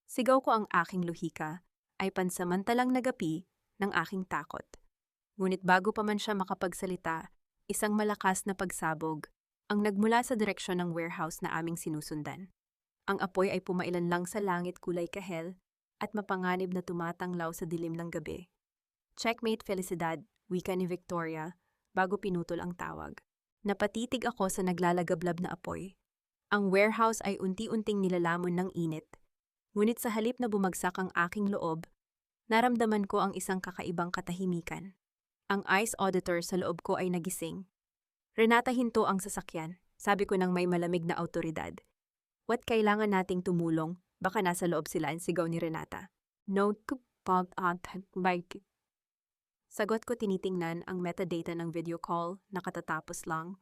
Sigaw ko, ang aking luhika ay pansamantalang nagapi ng aking takot. Ngunit bago pa man siya makapagsalita, isang malakas na pagsabog ang nagmula sa direksyon ng warehouse na aming sinusundan. Ang apoy ay pumailan lang sa langit, kulay kahel at mapanganib na tumatanglaw sa dilim ng gabi. Checkmate, Felicidad, wika ni Victoria bago pinutol ang tawag. Napatitig ako sa naglalagablab na apoy. Ang warehouse ay unti-unting nilalamon ng init, ngunit sa halip na bumagsak ang aking loob, naramdaman ko ang isang kakaibang katahimikan. Ang ICE auditor sa loob ko ay nagising. Renata, hinto ang sasakyan, sabi ko ng may malamig na autoridad. What, kailangan nating tumulong? Baka nasa loob sila, ang sigaw ni Renata. No, bike. Sagot ko, tinitingnan ang metadata ng video call na katatapos lang.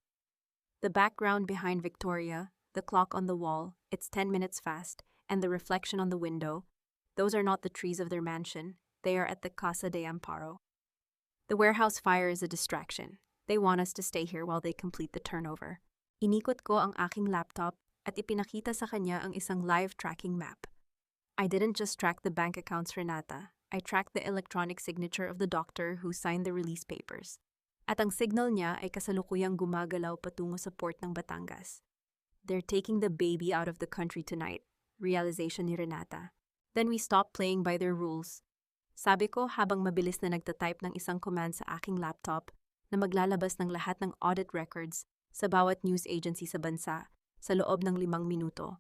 The background behind Victoria, the clock on the wall, it's 10 minutes fast, and the reflection on the window, those are not the trees of their mansion, they are at the Casa de Amparo. The warehouse fire is a distraction. They want us to stay here while they complete the turnover. Inikot ko ang aking laptop at ipinakita sa kanya ang isang live tracking map. I didn't just track the bank accounts, Renata. I tracked the electronic signature of the doctor who signed the release papers. At ang signal niya ay kasalukuyang gumagalaw patungo sa port ng Batangas. They're taking the baby out of the country tonight, realization ni Renata. Then we stopped playing by their rules. Sabi ko habang mabilis na nagtatype ng isang command sa aking laptop na maglalabas ng lahat ng audit records sa bawat news agency sa bansa sa loob ng 5 minuto.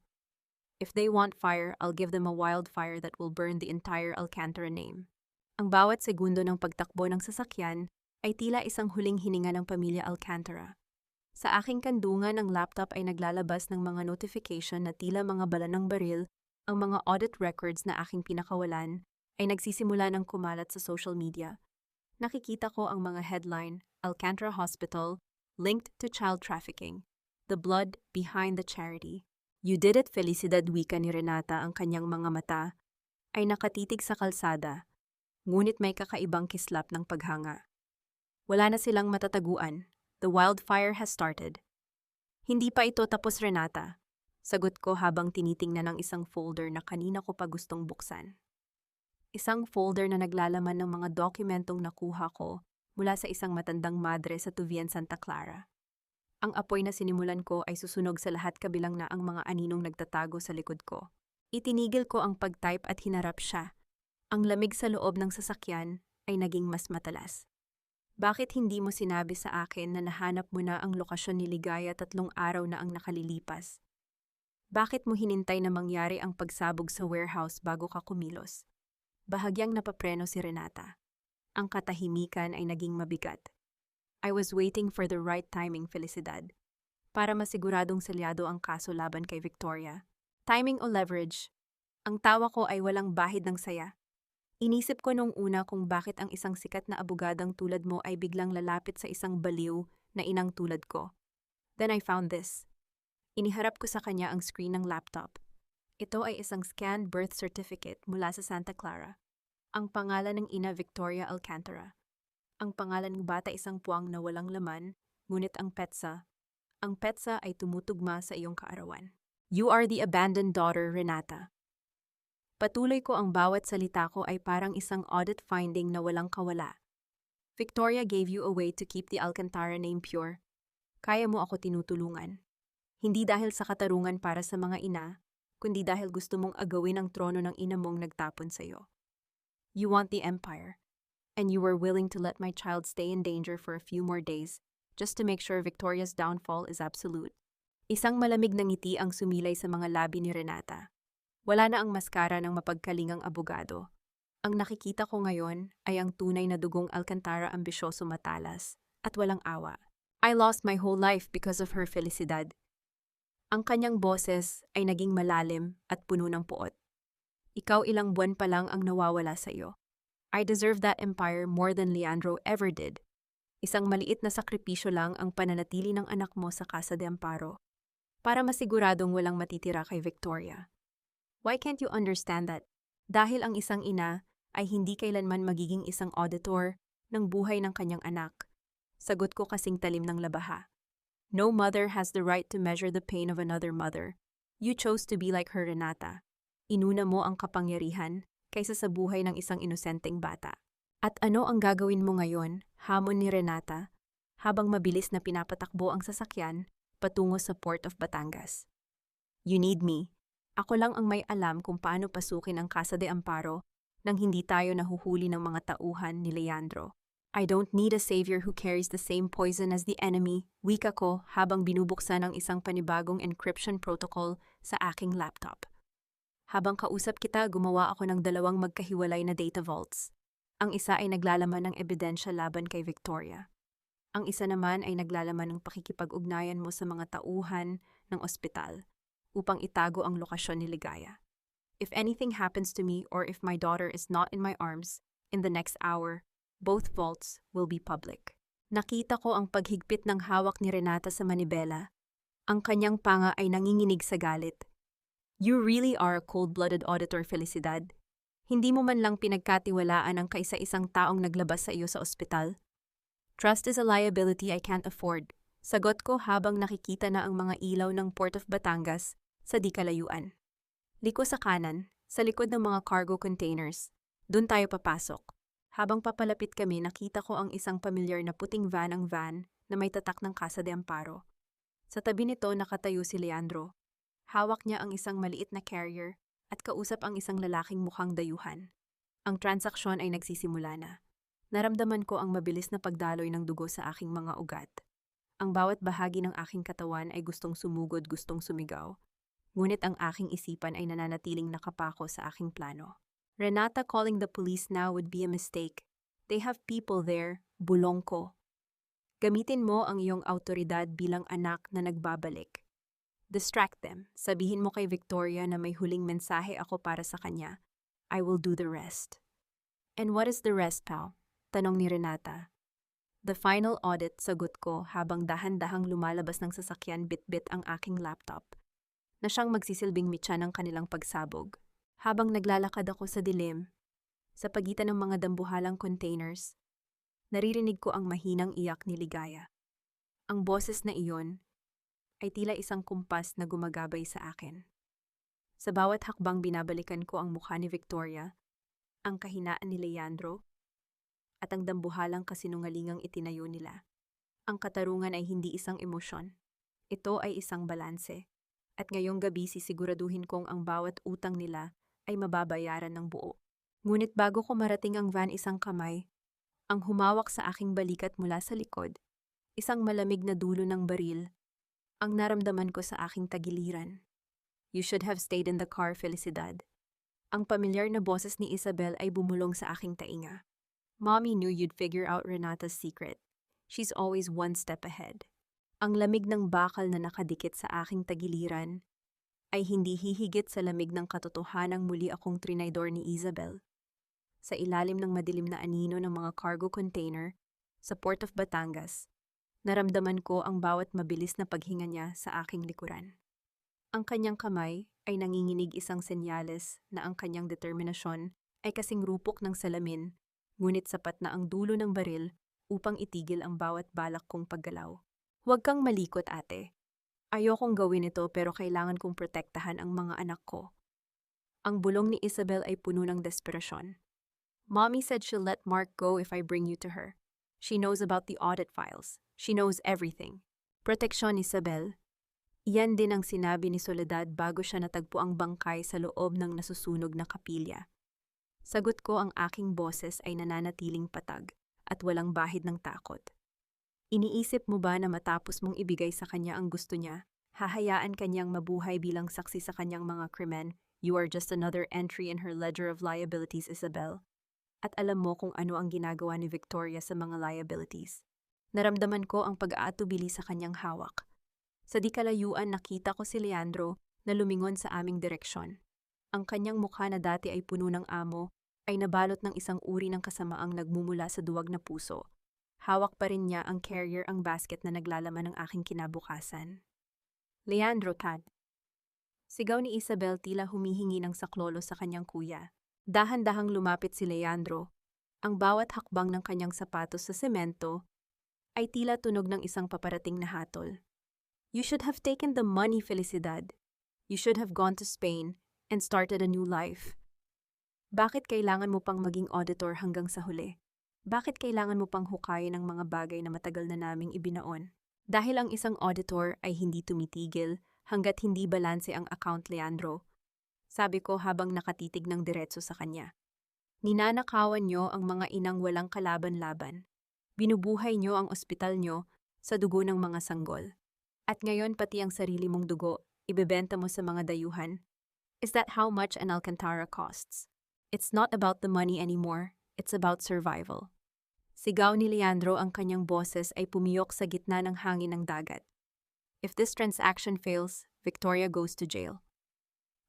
If they want fire, I'll give them a wildfire that will burn the entire Alcantara name. Ang bawat segundo ng pagtakbo ng sasakyan ay tila isang huling hininga ng pamilya Alcantara. Sa aking kandungan ng laptop ay naglalabas ng mga notification na tila mga bala ng baril. Ang mga audit records na aking pinakawalan ay nagsisimula ng kumalat sa social media. Nakikita ko ang mga headline, Alcantara Hospital, linked to child trafficking. The blood behind the charity. You did it, Felicidad, wika ni Renata, ang kanyang mga mata ay nakatitig sa kalsada, ngunit may kakaibang kislap ng paghanga. Wala na silang matataguan. The wildfire has started. Hindi pa ito tapos, Renata. Sagot ko habang tinitingnan ang isang folder na kanina ko pa gustong buksan. Isang folder na naglalaman ng mga dokumentong nakuha ko mula sa isang matandang madre sa Tuvian, Santa Clara. Ang apoy na sinimulan ko ay susunog sa lahat, kabilang na ang mga aninong nagtatago sa likod ko. Itinigil ko ang pag-type at hinarap siya. Ang lamig sa loob ng sasakyan ay naging mas matalas. Bakit hindi mo sinabi sa akin na nahanap mo na ang lokasyon ni Ligaya 3 araw na ang nakalilipas? Bakit mo hinintay na mangyari ang pagsabog sa warehouse bago ka kumilos? Bahagyang napapreno si Renata. Ang katahimikan ay naging mabigat. I was waiting for the right timing, Felicidad, para masiguradong selyado ang kaso laban kay Victoria. Timing o leverage? Ang tawa ko ay walang bahid ng saya. Inisip ko nung una kung bakit ang isang sikat na abogadang tulad mo ay biglang lalapit sa isang baliw na inang tulad ko. Then I found this. Iniharap ko sa kanya ang screen ng laptop. Ito ay isang scanned birth certificate mula sa Santa Clara. Ang pangalan ng ina, Victoria Alcantara. Ang pangalan ng bata, isang puwang na walang laman, ngunit ang petsa ay tumutugma sa iyong kaarawan. You are the abandoned daughter, Renata. Patuloy ko, ang bawat salita ko ay parang isang audit finding na walang kawala. Victoria gave you a way to keep the Alcantara name pure. Kaya mo ako tinutulungan. Hindi dahil sa katarungan para sa mga ina, kundi dahil gusto mong agawin ang trono ng ina mong nagtapon sa iyo. You want the empire, and you were willing to let my child stay in danger for a few more days just to make sure Victoria's downfall is absolute. Isang malamig na ngiti ang sumilay sa mga labi ni Renata. Wala na ang maskara ng mapagkalingang abogado. Ang nakikita ko ngayon ay ang tunay na dugong Alcantara, ambisyoso, matalas, at walang awa. I lost my whole life because of her felicidad. Ang kanyang boses ay naging malalim at puno ng puot. Ikaw ilang buwan pa lang ang nawawala sa iyo. I deserve that empire more than Leandro ever did. Isang maliit na sakripisyo lang ang pananatili ng anak mo sa Casa de Amparo para masiguradong walang matitira kay Victoria. Why can't you understand that? Dahil ang isang ina ay hindi kailanman magiging isang auditor ng buhay ng kanyang anak. Sagot ko kasing talim ng labaha. No mother has the right to measure the pain of another mother. You chose to be like her, Renata. Inuna mo ang kapangyarihan kaysa sa buhay ng isang inosenteng bata. At ano ang gagawin mo ngayon, hamon ni Renata, habang mabilis na pinapatakbo ang sasakyan patungo sa Port of Batangas. You need me. Ako lang ang may alam kung paano pasukin ang Casa de Amparo nang hindi tayo nahuhuli ng mga tauhan ni Leandro. I don't need a savior who carries the same poison as the enemy, wika ko habang binubuksan ang isang panibagong encryption protocol sa aking laptop. Habang kausap kita, gumawa ako ng dalawang magkahiwalay na data vaults. Ang isa ay naglalaman ng ebidensya laban kay Victoria. Ang isa naman ay naglalaman ng pakikipag-ugnayan mo sa mga tauhan ng ospital upang itago ang lokasyon ni Ligaya. If anything happens to me or if my daughter is not in my arms in the next hour, both vaults will be public. Nakita ko ang paghigpit ng hawak ni Renata sa manibela. Ang kanyang panga ay nanginginig sa galit. You really are a cold-blooded auditor, Felicidad. Hindi mo man lang pinagkatiwalaan ang kaisa-isang taong naglabas sa iyo sa ospital. Trust is a liability I can't afford. Sagot ko habang nakikita na ang mga ilaw ng Port of Batangas sa di kalayuan. Liko sa kanan, sa likod ng mga cargo containers. Doon tayo papasok. Habang papalapit kami, nakita ko ang isang pamilyar na puting van na may tatak ng Casa de Amparo. Sa tabi nito nakatayo si Leandro. Hawak niya ang isang maliit na carrier at kausap ang isang lalaking mukhang dayuhan. Ang transaksyon ay nagsisimula na. Naramdaman ko ang mabilis na pagdaloy ng dugo sa aking mga ugat. Ang bawat bahagi ng aking katawan ay gustong sumugod, gustong sumigaw. Ngunit ang aking isipan ay nananatiling nakapako sa aking plano. Renata, calling the police now would be a mistake. They have people there, bulong ko. Gamitin mo ang iyong autoridad bilang anak na nagbabalik. Distract them. Sabihin mo kay Victoria na may huling mensahe ako para sa kanya. I will do the rest. And what is the rest, pal? Tanong ni Renata. The final audit, sagot ko habang dahan-dahang lumalabas ng sasakyan bit-bit ang aking laptop na siyang magsisilbing mitya ng kanilang pagsabog. Habang naglalakad ako sa dilim, sa pagitan ng mga dambuhalang containers, naririnig ko ang mahinang iyak ni Ligaya. Ang boses na iyon ay tila isang kumpas na gumagabay sa akin. Sa bawat hakbang binabalikan ko ang mukha ni Victoria, ang kahinaan ni Leandro, at ang dambuhalang kasinungalingang itinayo nila. Ang katarungan ay hindi isang emosyon. Ito ay isang balanse. At ngayong gabi sisiguraduhin kong ang bawat utang nila ay mababayaran ng buo. Ngunit bago ko marating ang van, isang kamay ang humawak sa aking balikat mula sa likod. Isang malamig na dulo ng baril ang naramdaman ko sa aking tagiliran. You should have stayed in the car, Felicidad. Ang pamilyar na boses ni Isabel ay bumulong sa aking tainga. Mommy knew you'd figure out Renata's secret. She's always one step ahead. Ang lamig ng bakal na nakadikit sa aking tagiliran ay hindi hihigit sa lamig ng katotohanang muli akong trinaydor ni Isabel. Sa ilalim ng madilim na anino ng mga cargo container sa Port of Batangas, naramdaman ko ang bawat mabilis na paghinga niya sa aking likuran. Ang kanyang kamay ay nanginginig, isang senyales na ang kanyang determinasyon ay kasing rupok ng salamin, ngunit sapat na ang dulo ng baril upang itigil ang bawat balak kong paggalaw. Huwag kang malikot, ate. Ayokong gawin ito pero kailangan kong protektahan ang mga anak ko. Ang bulong ni Isabel ay puno ng desperasyon. Mommy said she'll let Mark go if I bring you to her. She knows about the audit files. She knows everything. Proteksyon, Isabel. Iyan din ang sinabi ni Soledad bago siya natagpo ang bangkay sa loob ng nasusunog na kapilya. Sagot ko, ang aking boses ay nananatiling patag at walang bahid ng takot. Iniisip mo ba na matapos mong ibigay sa kanya ang gusto niya, hahayaan kanyang mabuhay bilang saksi sa kanyang mga krimen? You are just another entry in her ledger of liabilities, Isabel. At alam mo kung ano ang ginagawa ni Victoria sa mga liabilities. Naramdaman ko ang pag-aatubili sa kanyang hawak. Sa di kalayuan nakita ko si Leandro na lumingon sa aming direksyon. Ang kanyang mukha na dati ay puno ng amo ay nabalot ng isang uri ng kasamaang nagmumula sa duwag na puso. Hawak pa rin niya ang carrier ang basket na naglalaman ng aking kinabukasan. Leandro, Tad. Sigaw ni Isabel tila humihingi ng saklolo sa kanyang kuya. Dahan-dahang lumapit si Leandro. Ang bawat hakbang ng kanyang sapatos sa semento ay tila tunog ng isang paparating na hatol. You should have taken the money, Felicidad. You should have gone to Spain and started a new life. Bakit kailangan mo pang maging auditor hanggang sa huli? Bakit kailangan mo pang hukayin ang mga bagay na matagal na naming ibinaon? Dahil ang isang auditor ay hindi tumitigil hanggat hindi balanse ang account, Leandro. Sabi ko habang nakatitig ng diretso sa kanya. Ninanakawan niyo ang mga inang walang kalaban-laban. Binubuhay niyo ang ospital niyo sa dugo ng mga sanggol. At ngayon pati ang sarili mong dugo, ibebenta mo sa mga dayuhan. Is that how much an Alcantara costs? It's not about the money anymore, it's about survival. Sigaw ni Leandro, ang kanyang boses ay pumiyok sa gitna ng hangin ng dagat. If this transaction fails, Victoria goes to jail.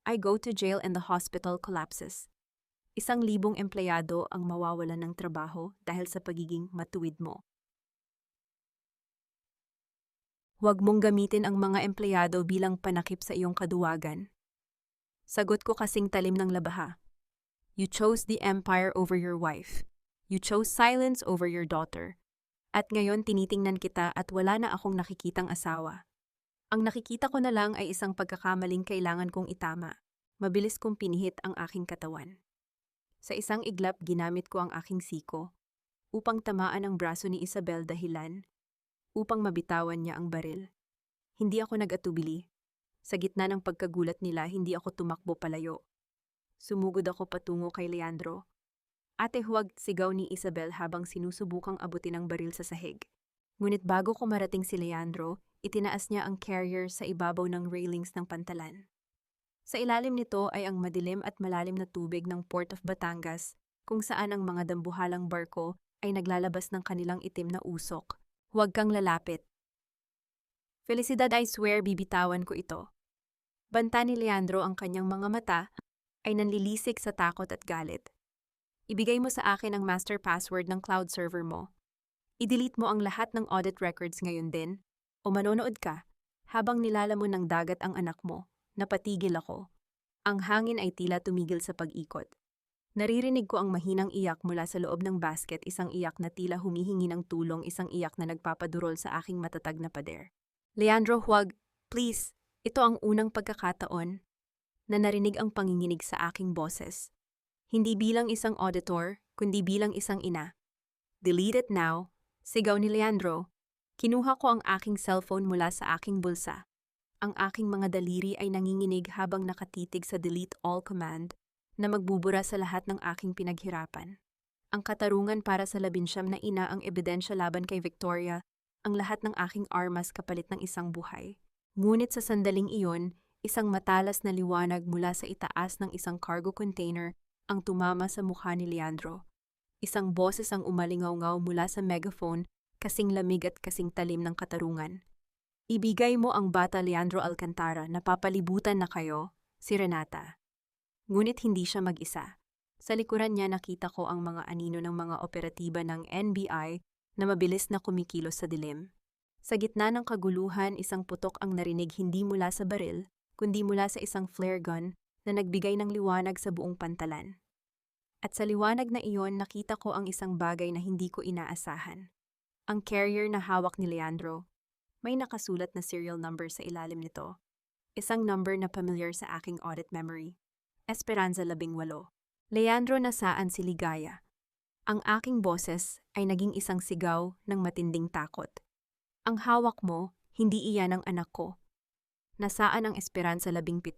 I go to jail and the hospital collapses. 1,000 empleyado ang mawawalan ng trabaho dahil sa pagiging matuwid mo. Huwag mong gamitin ang mga empleyado bilang panakip sa iyong kaduwagan. Sagot ko kasing talim ng labaha. You chose the empire over your wife. You chose silence over your daughter. At ngayon tinitingnan kita at wala na akong nakikitang asawa. Ang nakikita ko na lang ay isang pagkakamaling kailangan kong itama. Mabilis kong pinihit ang aking katawan. Sa isang iglap ginamit ko ang aking siko upang tamaan ang braso ni Isabel dahilan upang mabitawan niya ang baril. Hindi ako nag-atubili. Sa gitna ng pagkagulat nila, hindi ako tumakbo palayo. Sumugod ako patungo kay Leandro. Ate, huwag, sigaw ni Isabel habang sinusubukang abutin ang baril sa sahig. Ngunit bago ko marating si Leandro, itinaas niya ang carrier sa ibabaw ng railings ng pantalan. Sa ilalim nito ay ang madilim at malalim na tubig ng Port of Batangas, kung saan ang mga dambuhalang barko ay naglalabas ng kanilang itim na usok. Huwag kang lalapit. Felicidad, I swear bibitawan ko ito. Banta ni Leandro, ang kanyang mga mata ay nanlilisik sa takot at galit. Ibigay mo sa akin ang master password ng cloud server mo. I-delete mo ang lahat ng audit records ngayon din, o manonood ka habang nilalamon ng dagat ang anak mo. Napatigil ako. Ang hangin ay tila tumigil sa pag-ikot. Naririnig ko ang mahinang iyak mula sa loob ng basket, isang iyak na tila humihingi ng tulong, isang iyak na nagpapadurol sa aking matatag na pader. Leandro, huwag, please. Ito ang unang pagkakataon na narinig ang panginginig sa aking boses. Hindi bilang isang auditor, kundi bilang isang ina. Delete it now, sigaw ni Leandro. Kinuha ko ang aking cellphone mula sa aking bulsa. Ang aking mga daliri ay nanginginig habang nakatitig sa delete all command na magbubura sa lahat ng aking pinaghirapan. Ang katarungan para sa 19 na ina, ang ebidensya laban kay Victoria, ang lahat ng aking armas kapalit ng isang buhay. Ngunit sa sandaling iyon, isang matalas na liwanag mula sa itaas ng isang cargo container ang tumama sa mukha ni Leandro. Isang boses ang umalingaw-ngaw mula sa megaphone, kasing lamig at kasing talim ng katarungan. Ibigay mo ang bata, Leandro Alcantara, napapalibutan na kayo, si Renata. Ngunit hindi siya mag-isa. Sa likuran niya nakita ko ang mga anino ng mga operatiba ng NBI na mabilis na kumikilos sa dilim. Sa gitna ng kaguluhan, isang putok ang narinig, hindi mula sa baril, kundi mula sa isang flare gun na nagbigay ng liwanag sa buong pantalan. At sa liwanag na iyon, nakita ko ang isang bagay na hindi ko inaasahan. Ang carrier na hawak ni Leandro. May nakasulat na serial number sa ilalim nito. Isang number na familiar sa aking audit memory. Esperanza 18. Leandro, nasaan si Ligaya? Ang aking boses ay naging isang sigaw ng matinding takot. Ang hawak mo, hindi iyan ang anak ko. Nasaan ang Esperanza 17?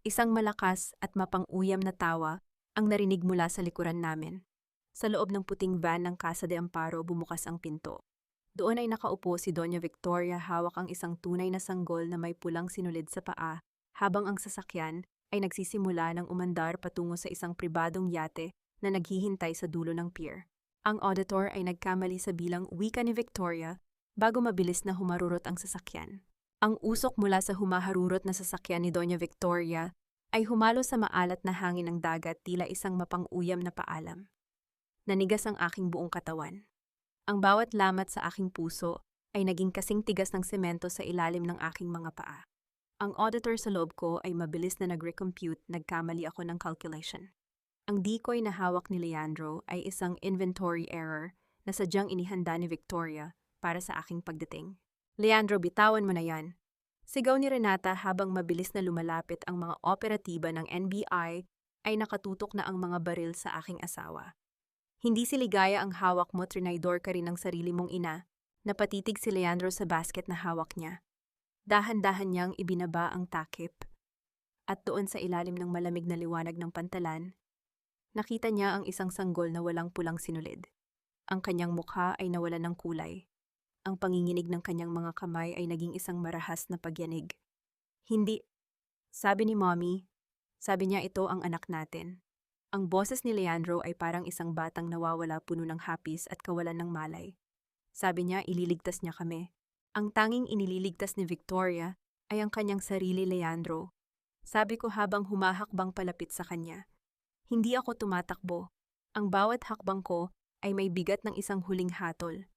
Isang malakas at mapang-uyam na tawa ang narinig mula sa likuran namin. Sa loob ng puting van ng Casa de Amparo bumukas ang pinto. Doon ay nakaupo si Doña Victoria, hawak ang isang tunay na sanggol na may pulang sinulid sa paa, habang ang sasakyan ay nagsisimula ng umandar patungo sa isang pribadong yate na naghihintay sa dulo ng pier. Ang auditor ay nagkamali sa bilang wika ni Victoria bago mabilis na humarurot ang sasakyan. Ang usok mula sa humaharurot na sasakyan ni Doña Victoria ay humalo sa maalat na hangin ng dagat tila isang mapang-uyam na paalam. Nanigas ang aking buong katawan. Ang bawat lamat sa aking puso ay naging kasing tigas ng semento sa ilalim ng aking mga paa. Ang auditor sa loob ko ay mabilis na nag-recompute, nagkamali ako ng calculation. Ang decoy na hawak ni Leandro ay isang inventory error na sadyang inihanda ni Victoria para sa aking pagdating. Leandro, bitawan mo na yan. Sigaw ni Renata habang mabilis na lumalapit ang mga operatiba ng NBI ay nakatutok na ang mga baril sa aking asawa. Hindi si Ligaya ang hawak mo, trinaydor ka rin ng sarili mong ina. Napatitig si Leandro sa basket na hawak niya. Dahan-dahan niyang ibinaba ang takip. At doon sa ilalim ng malamig na liwanag ng pantalan, nakita niya ang isang sanggol na walang pulang sinulid. Ang kanyang mukha ay nawalan ng kulay. Ang panginginig ng kanyang mga kamay ay naging isang marahas na pagyanig. Hindi, sabi ni Mommy, sabi niya ito ang anak natin. Ang boses ni Leandro ay parang isang batang nawawala puno ng hapis at kawalan ng malay. Sabi niya ililigtas niya kami. Ang tanging inililigtas ni Victoria ay ang kanyang sarili, Leandro. Sabi ko habang humahakbang palapit sa kanya. Hindi ako tumatakbo. Ang bawat hakbang ko ay may bigat ng isang huling hatol.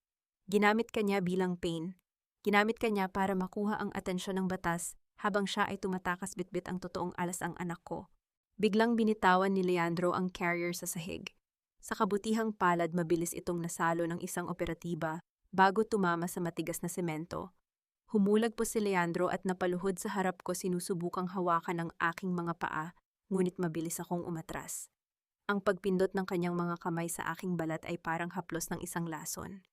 Ginamit kanya bilang pain. Ginamit kanya para makuha ang atensyon ng batas habang siya ay tumatakas bitbit ang totoong alas ang anak ko. Biglang binitawan ni Leandro ang carrier sa sahig. Sa kabutihang palad mabilis itong nasalo ng isang operatiba bago tumama sa matigas na semento. Humulag po si Leandro at napaluhod sa harap ko, sinusubukang hawakan ng aking mga paa, ngunit mabilis akong umatras. Ang pagpindot ng kanyang mga kamay sa aking balat ay parang haplos ng isang lason.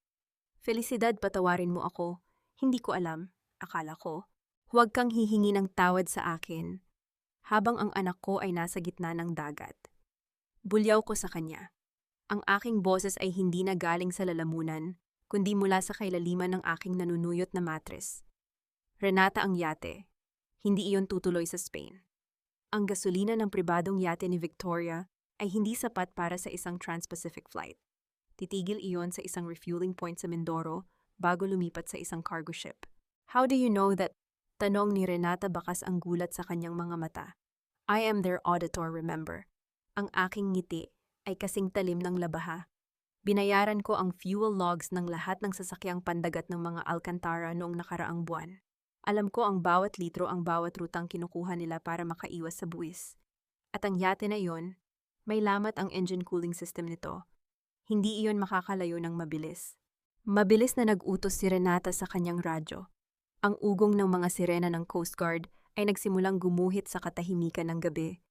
Felicidad, patawarin mo ako. Hindi ko alam, akala ko. Huwag kang hihingi ng tawad sa akin. Habang ang anak ko ay nasa gitna ng dagat. Bulyaw ko sa kanya. Ang aking boses ay hindi na galing sa lalamunan, kundi mula sa kailaliman ng aking nanunuyot na matres. Renata, ang yate. Hindi iyon tutuloy sa Spain. Ang gasolina ng pribadong yate ni Victoria ay hindi sapat para sa isang Trans-Pacific flight. Titigil iyon sa isang refueling point sa Mindoro bago lumipat sa isang cargo ship. How do you know that? Tanong ni Renata, bakas ang gulat sa kanyang mga mata. I am their auditor, remember. Ang aking ngiti ay kasing talim ng labaha. Binayaran ko ang fuel logs ng lahat ng sasakyang pandagat ng mga Alcantara noong nakaraang buwan. Alam ko ang bawat litro, ang bawat rutang kinukuha nila para makaiwas sa buwis. At ang yate na iyon, may lamat ang engine cooling system nito. Hindi iyon makakalayo ng mabilis. Mabilis na nag-utos si Renata sa kanyang radyo. Ang ugong ng mga sirena ng Coast Guard ay nagsimulang gumuhit sa katahimikan ng gabi.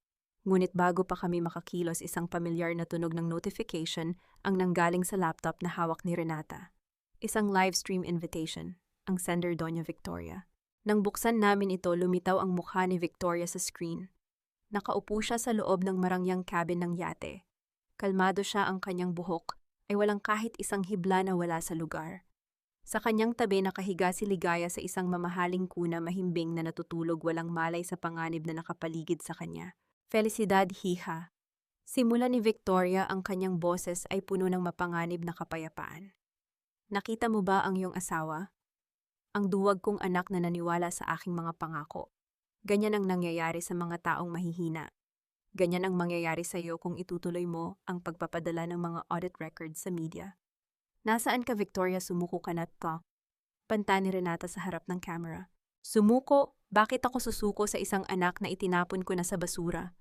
Ngunit bago pa kami makakilos, isang pamilyar na tunog ng notification ang nanggaling sa laptop na hawak ni Renata. Isang live stream invitation, ang sender Doña Victoria. Nang buksan namin ito, lumitaw ang mukha ni Victoria sa screen. Nakaupo siya sa loob ng marangyang cabin ng yate. Kalmado siya, ang kanyang buhok ay walang kahit isang hibla na wala sa lugar. Sa kanyang tabi nakahiga si Ligaya sa isang mamahaling kuna, mahimbing na natutulog, walang malay sa panganib na nakapaligid sa kanya. Felicidad, hiha. Simula ni Victoria, ang kanyang boses ay puno ng mapanganib na kapayapaan. Nakita mo ba ang iyong asawa? Ang duwag kong anak na naniwala sa aking mga pangako. Ganyan ang nangyayari sa mga taong mahihina. Ganyan ang mangyayari sa iyo kung itutuloy mo ang pagpapadala ng mga audit records sa media. Nasaan ka, Victoria? Sumuko ka na ka. Panta ni Renata sa harap ng camera. Sumuko? Bakit ako susuko sa isang anak na itinapon ko na sa basura?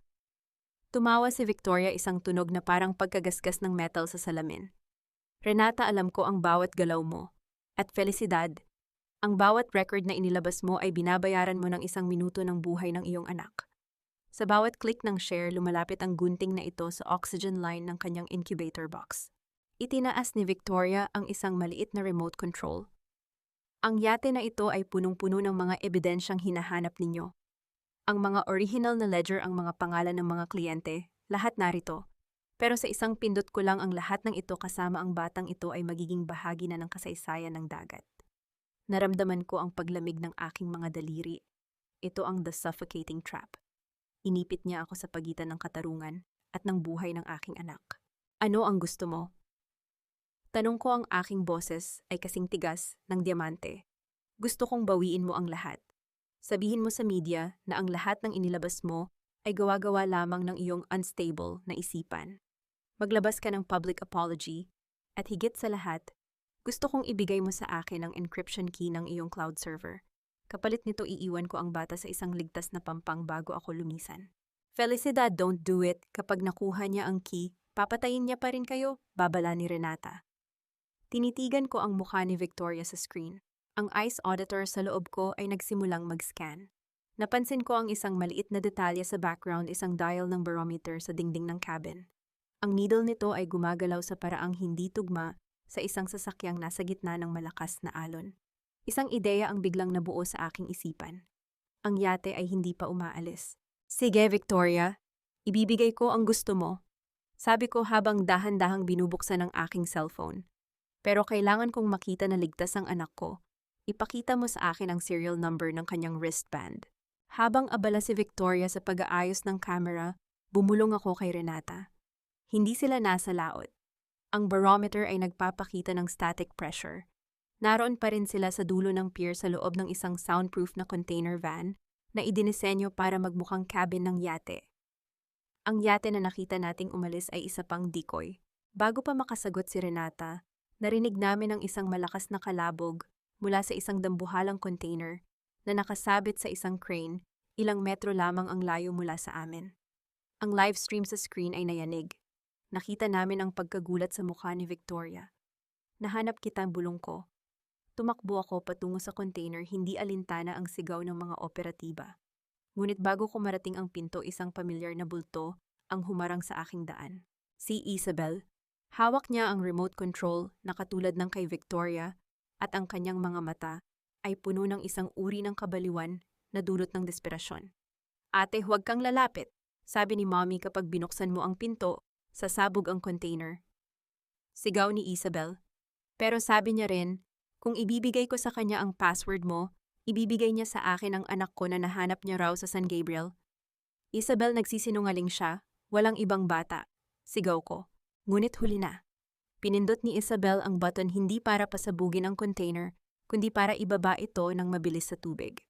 Tumawa si Victoria, isang tunog na parang pagkagasgas ng metal sa salamin. Renata, alam ko ang bawat galaw mo. At Felicidad, ang bawat record na inilabas mo ay binabayaran mo ng 1 minuto ng buhay ng iyong anak. Sa bawat click ng share, lumalapit ang gunting na ito sa oxygen line ng kanyang incubator box. Itinaas ni Victoria ang isang maliit na remote control. Ang yate na ito ay punong-puno ng mga ebidensyang hinahanap ninyo. Ang mga original na ledger, ang mga pangalan ng mga kliyente, lahat narito. Pero sa isang pindot ko lang ang lahat ng ito, kasama ang batang ito, ay magiging bahagi na ng kasaysayan ng dagat. Naramdaman ko ang paglamig ng aking mga daliri. Ito ang the suffocating trap. Inipit niya ako sa pagitan ng katarungan at ng buhay ng aking anak. Ano ang gusto mo? Tanong ko, ang aking boses ay kasing tigas ng diamante. Gusto kong bawiin mo ang lahat. Sabihin mo sa media na ang lahat ng inilabas mo ay gawa-gawa lamang ng iyong unstable na isipan. Maglabas ka ng public apology at higit sa lahat, gusto kong ibigay mo sa akin ang encryption key ng iyong cloud server. Kapalit nito, iiwan ko ang bata sa isang ligtas na pampang bago ako lumisan. Felicidad, don't do it. Kapag nakuha niya ang key, papatayin niya pa rin kayo, babala ni Renata. Tinitigan ko ang mukha ni Victoria sa screen. Ang ICE auditor sa loob ko ay nagsimulang mag-scan. Napansin ko ang isang maliit na detalye sa background, isang dial ng barometer sa dingding ng cabin. Ang needle nito ay gumagalaw sa paraang hindi tugma sa isang sasakyang nasa gitna ng malakas na alon. Isang ideya ang biglang nabuo sa aking isipan. Ang yate ay hindi pa umaalis. Sige, Victoria, ibibigay ko ang gusto mo. Sabi ko habang dahan-dahang binubuksan ang aking cellphone. Pero kailangan kong makita na ligtas ang anak ko. Ipakita mo sa akin ang serial number ng kanyang wristband. Habang abala si Victoria sa pag-aayos ng camera, bumulong ako kay Renata. Hindi sila nasa laot. Ang barometer ay nagpapakita ng static pressure. Naroon pa rin sila sa dulo ng pier sa loob ng isang soundproof na container van na idinisenyo para magmukhang cabin ng yate. Ang yate na nakita nating umalis ay isa pang decoy. Bago pa makasagot si Renata, narinig namin ang isang malakas na kalabog mula sa isang dambuhalang container na nakasabit sa isang crane, ilang metro lamang ang layo mula sa amin. Ang live stream sa screen ay nayanig. Nakita namin ang pagkagulat sa mukha ni Victoria. Nahanap kita, bulong ko. Tumakbo ako patungo sa container, hindi alintana ang sigaw ng mga operatiba. Ngunit bago ko marating ang pinto, isang pamilyar na bulto ang humarang sa aking daan. Si Isabel. Hawak niya ang remote control na katulad ng kay Victoria at ang kanyang mga mata ay puno ng isang uri ng kabaliwan na dulot ng desperasyon. Ate, huwag kang lalapit, sabi ni Mommy kapag binuksan mo ang pinto, sasabog ang container. Sigaw ni Isabel. Pero sabi niya rin, kung ibibigay ko sa kanya ang password mo, ibibigay niya sa akin ang anak ko na nahanap niya raw sa San Gabriel. Isabel, nagsisinungaling siya, walang ibang bata. Sigaw ko. Ngunit huli na. Pinindot ni Isabel ang button hindi para pasabugin ang container, kundi para ibaba ito ng mabilis sa tubig.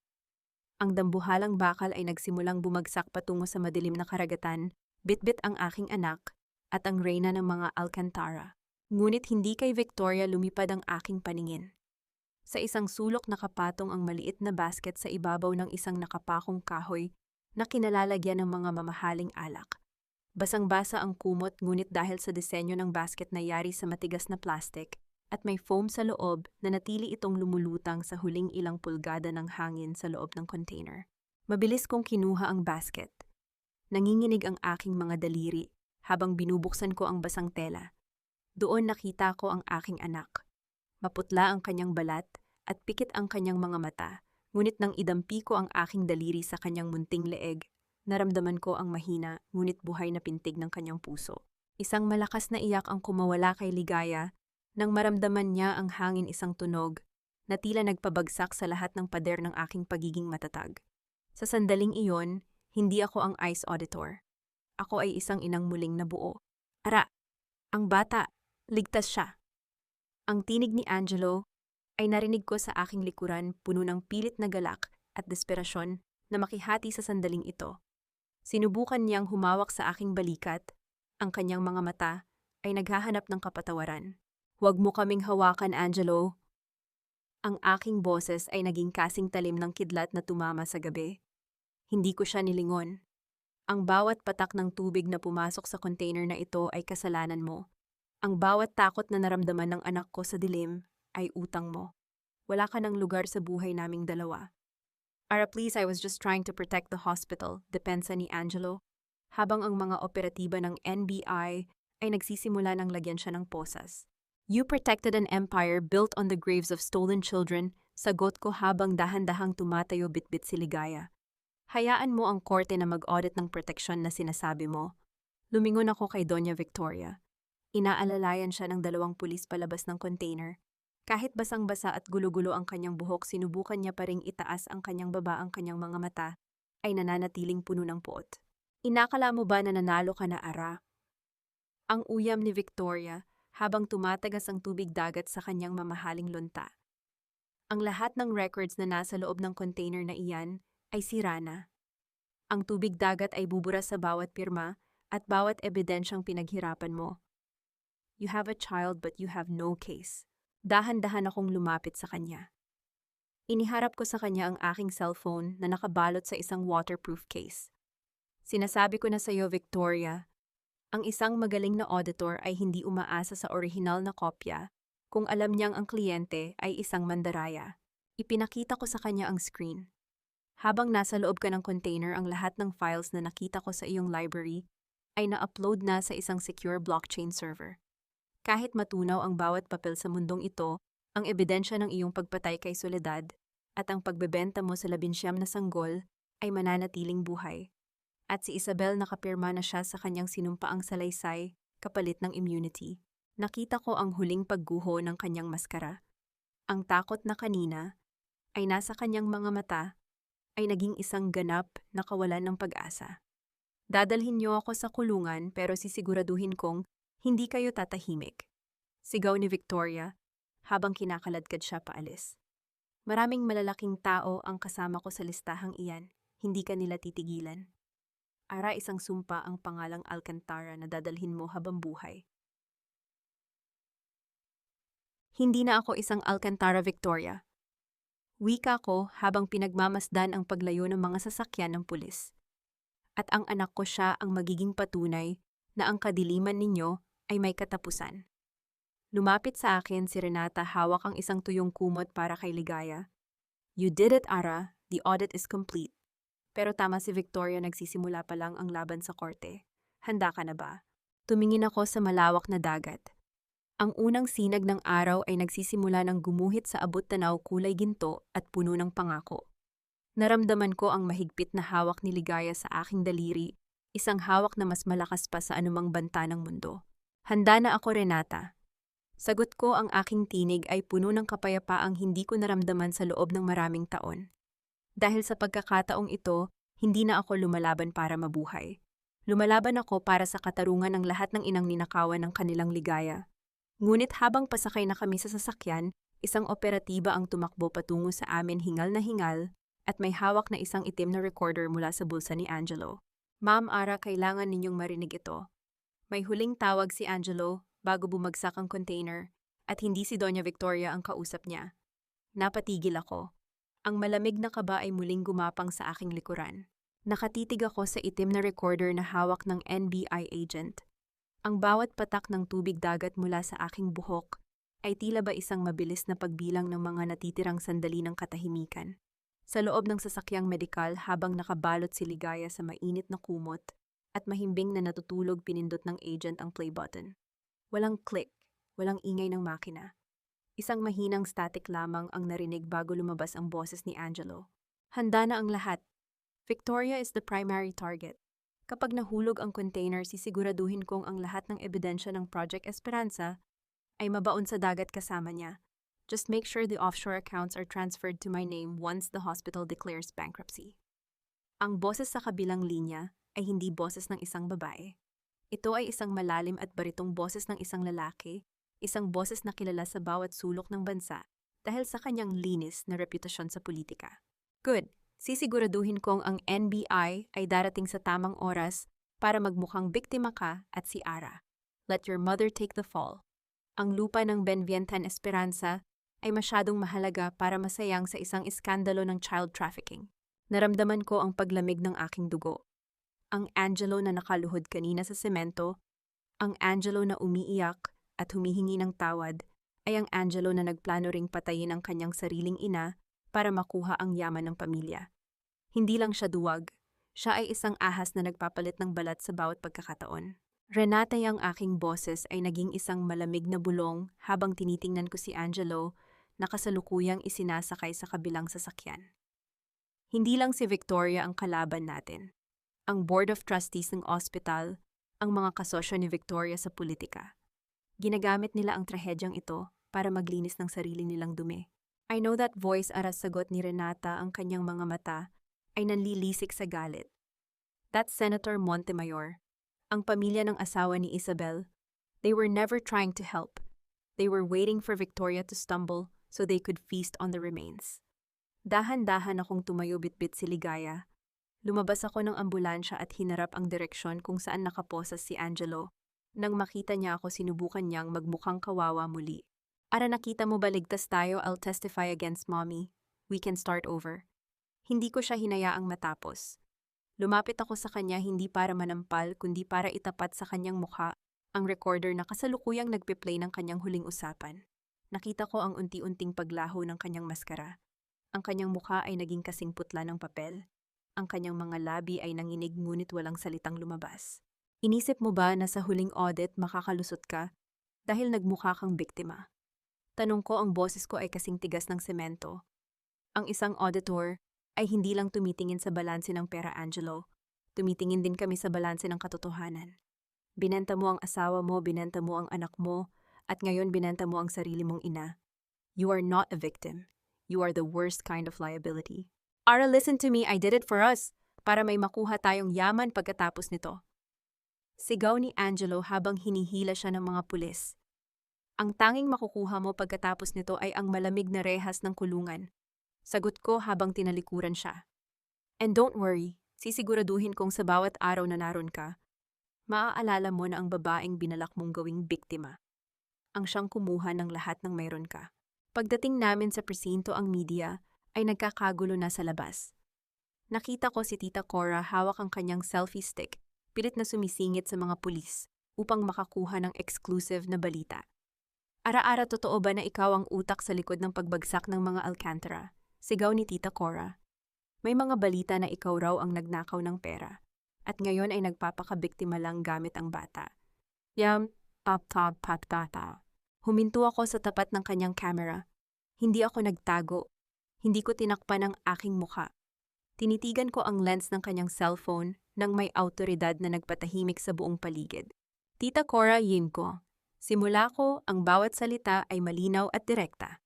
Ang dambuhalang bakal ay nagsimulang bumagsak patungo sa madilim na karagatan, bitbit ang aking anak at ang reyna ng mga Alcantara. Ngunit hindi kay Victoria lumipad ang aking paningin. Sa isang sulok nakapatong ang maliit na basket sa ibabaw ng isang nakapakong kahoy na kinalalagyan ng mga mamahaling alak. Basang-basa ang kumot, ngunit dahil sa disenyo ng basket na yari sa matigas na plastic at may foam sa loob, na natili itong lumulutang sa huling ilang pulgada ng hangin sa loob ng container. Mabilis kong kinuha ang basket. Nanginginig ang aking mga daliri habang binubuksan ko ang basang tela. Doon nakita ko ang aking anak. Maputla ang kanyang balat at pikit ang kanyang mga mata, ngunit nang idampi ko ang aking daliri sa kanyang munting leeg, naramdaman ko ang mahina ngunit buhay na pintig ng kanyang puso. Isang malakas na iyak ang kumawala kay Ligaya nang maramdaman niya ang hangin, isang tunog na tila nagpabagsak sa lahat ng pader ng aking pagiging matatag. Sa sandaling iyon, hindi ako ang ICE auditor. Ako ay isang inang muling nabuo. Ara, ang bata, ligtas siya. Ang tinig ni Angelo ay narinig ko sa aking likuran, puno ng pilit na galak at desperasyon na makihati sa sandaling ito. Sinubukan niyang humawak sa aking balikat. Ang kanyang mga mata ay naghahanap ng kapatawaran. Huwag mo kaming hawakan, Angelo. Ang aking boses ay naging kasing talim ng kidlat na tumama sa gabi. Hindi ko siya nilingon. Ang bawat patak ng tubig na pumasok sa container na ito ay kasalanan mo. Ang bawat takot na naramdaman ng anak ko sa dilim ay utang mo. Wala ka ng lugar sa buhay naming dalawa. Ara, please, I was just trying to protect the hospital, depensa ni Angelo, habang ang mga operatiba ng NBI ay nagsisimula ng lagyan siya ng posas. You protected an empire built on the graves of stolen children, sagot ko habang dahan-dahang tumatayo bitbit si Ligaya. Hayaan mo ang korte na mag-audit ng proteksyon na sinasabi mo. Lumingon ako kay Doña Victoria. Inaalalayan siya ng 2 pulis palabas ng container. Kahit basang-basa at gulo-gulo ang kanyang buhok, sinubukan niya pa ring itaas ang kanyang baba, ang kanyang mga mata ay nananatiling puno ng puot. Inakala mo ba na nanalo ka na, Ara? Ang uyam ni Victoria habang tumatagas ang tubig dagat sa kanyang mamahaling lunta. Ang lahat ng records na nasa loob ng container na iyan ay sira na. Ang tubig dagat ay bubura sa bawat pirma at bawat ebidensyang pinaghirapan mo. You have a child but you have no case. Dahan-dahan akong lumapit sa kanya. Iniharap ko sa kanya ang aking cellphone na nakabalot sa isang waterproof case. Sinasabi ko na sa iyo, Victoria, ang isang magaling na auditor ay hindi umaasa sa orihinal na kopya kung alam niyang ang kliyente ay isang mandaraya. Ipinakita ko sa kanya ang screen. Habang nasa loob ka ng container, ang lahat ng files na nakita ko sa iyong library ay na-upload na sa isang secure blockchain server. Kahit matunaw ang bawat papel sa mundong ito, ang ebidensya ng iyong pagpatay kay Soledad at ang pagbebenta mo sa 19 na sanggol ay mananatiling buhay. At si Isabel nakapirma na siya sa kanyang sinumpaang salaysay kapalit ng immunity. Nakita ko ang huling pagguho ng kanyang maskara. Ang takot na kanina ay nasa kanyang mga mata ay naging isang ganap na kawalan ng pag-asa. Dadalhin niyo ako sa kulungan pero sisiguraduhin kong hindi kayo tatahimik. Sigaw ni Victoria habang kinakaladkad siya paalis. Maraming malalaking tao ang kasama ko sa listahang iyan. Hindi ka nila titigilan. Ara, isang sumpa ang pangalang Alcantara na dadalhin mo habang buhay. Hindi na ako isang Alcantara, Victoria. Wika ko habang pinagmamasdan ang paglayo ng mga sasakyan ng pulis. At ang anak ko siya ang magiging patunay na ang kadiliman ninyo ay may katapusan. Lumapit sa akin si Renata, hawak ang isang tuyong kumot para kay Ligaya. You did it, Ara. The audit is complete. Pero tama si Victoria, nagsisimula pa lang ang laban sa korte. Handa ka na ba? Tumingin ako sa malawak na dagat. Ang unang sinag ng araw ay nagsisimula ng gumuhit sa abot-tanaw, kulay ginto at puno ng pangako. Naramdaman ko ang mahigpit na hawak ni Ligaya sa aking daliri, isang hawak na mas malakas pa sa anumang banta ng mundo. Handa na ako, Renata. Sagot ko, ang aking tinig ay puno ng kapayapaang hindi ko naramdaman sa loob ng maraming taon. Dahil sa pagkakataong ito, hindi na ako lumalaban para mabuhay. Lumalaban ako para sa katarungan ng lahat ng inang ninakawan ng kanilang ligaya. Ngunit habang pasakay na kami sa sasakyan, isang operatiba ang tumakbo patungo sa amin, hingal na hingal, at may hawak na isang itim na recorder mula sa bulsa ni Angelo. Ma'am Ara, kailangan ninyong marinig ito. May huling tawag si Angelo bago bumagsak ang container, at hindi si Doña Victoria ang kausap niya. Napatigil ako. Ang malamig na kaba ay muling gumapang sa aking likuran. Nakatitig ako sa itim na recorder na hawak ng NBI agent. Ang bawat patak ng tubig dagat mula sa aking buhok ay tila ba isang mabilis na pagbilang ng mga natitirang sandali ng katahimikan. Sa loob ng sasakyang medikal, habang nakabalot si Ligaya sa mainit na kumot at mahimbing na natutulog, pinindot ng agent ang play button. Walang click, walang ingay ng makina. Isang mahinang static lamang ang narinig bago lumabas ang boses ni Angelo. Handa na ang lahat. Victoria is the primary target. Kapag nahulog ang container, sisiguraduhin kong ang lahat ng ebidensya ng Project Esperanza ay mabaon sa dagat kasama niya. Just make sure the offshore accounts are transferred to my name once the hospital declares bankruptcy. Ang boses sa kabilang linya ay hindi boses ng isang babae. Ito ay isang malalim at baritong boses ng isang lalaki, isang boses na kilala sa bawat sulok ng bansa dahil sa kanyang linis na reputasyon sa politika. Good. Sisiguraduhin kong ang NBI ay darating sa tamang oras para magmukhang biktima ka at si Ara. Let your mother take the fall. Ang lupa ng Benvientan Esperanza ay masyadong mahalaga para masayang sa isang iskandalo ng child trafficking. Naramdaman ko ang paglamig ng aking dugo. Ang Angelo na nakaluhod kanina sa semento, ang Angelo na umiiyak at humihingi ng tawad, ay ang Angelo na nagplano ring patayin ang kanyang sariling ina para makuha ang yaman ng pamilya. Hindi lang siya duwag, siya ay isang ahas na nagpapalit ng balat sa bawat pagkakataon. Renata, ang aking boses ay naging isang malamig na bulong habang tinitingnan ko si Angelo na kasalukuyang isinasakay sa kabilang sasakyan. Hindi lang si Victoria ang kalaban natin. Ang Board of Trustees ng ospital, ang mga kasosyo ni Victoria sa politika. Ginagamit nila ang trahedyang ito para maglinis ng sarili nilang dumi. I know that voice, aras, sagot ni Renata, ang kanyang mga mata ay nanlilisik sa galit. That's Senator Montemayor, ang pamilya ng asawa ni Isabel, They were never trying to help. They were waiting for Victoria to stumble so they could feast on the remains. Dahan-dahan akong tumayo bitbit si Ligaya. Lumabas ako ng ambulansya at hinarap ang direksyon kung saan nakaposas si Angelo. Nang makita niya ako, sinubukan niyang magmukhang kawawa muli. Ara, nakita mo ba ligtas tayo? I'll testify against mommy. We can start over. Hindi ko siya hinayaang matapos. Lumapit ako sa kanya hindi para manampal kundi para itapat sa kanyang mukha ang recorder na kasalukuyang nagpe-play ng kanyang huling usapan. Nakita ko ang unti-unting paglaho ng kanyang maskara. Ang kanyang mukha ay naging kasing putla ng papel. Ang kanyang mga labi ay nanginig ngunit walang salitang lumabas. Inisip mo ba na sa huling audit makakalusot ka dahil nagmukha kang biktima? Tanong ko, ang boses ko ay kasing tigas ng semento. Ang isang auditor ay hindi lang tumitingin sa balanse ng pera, Angelo. Tumitingin din kami sa balanse ng katotohanan. Binenta mo ang asawa mo, binenta mo ang anak mo, at ngayon binenta mo ang sarili mong ina. You are not a victim. You are the worst kind of liability. Ara, listen to me. I did it for us. Para may makuha tayong yaman pagkatapos nito. Sigaw ni Angelo habang hinihila siya ng mga pulis. Ang tanging makukuha mo pagkatapos nito ay ang malamig na rehas ng kulungan. Sagot ko habang tinalikuran siya. And don't worry, sisiguraduhin kong sa bawat araw na naroon ka, maaalala mo na ang babaeng binalak mong gawing biktima. Ang siyang kumuha ng lahat ng mayroon ka. Pagdating namin sa presinto, ang media ay nagkakagulo na sa labas. Nakita ko si Tita Cora hawak ang kanyang selfie stick, pilit na sumisingit sa mga pulis upang makakuha ng exclusive na balita. Ara-ara, totoo ba na ikaw ang utak sa likod ng pagbagsak ng mga Alcantara? Sigaw ni Tita Cora. May mga balita na ikaw raw ang nagnakaw ng pera at ngayon ay nagpapakabiktima lang gamit ang bata. Patata. Huminto ako sa tapat ng kanyang camera. Hindi ako nagtago. Hindi ko tinakpan ang aking mukha. Tinitigan ko ang lens ng kanyang cellphone nang may awtoridad na nagpatahimik sa buong paligid. Tita Cora, ko. Simula ko, ang bawat salita ay malinaw at direkta.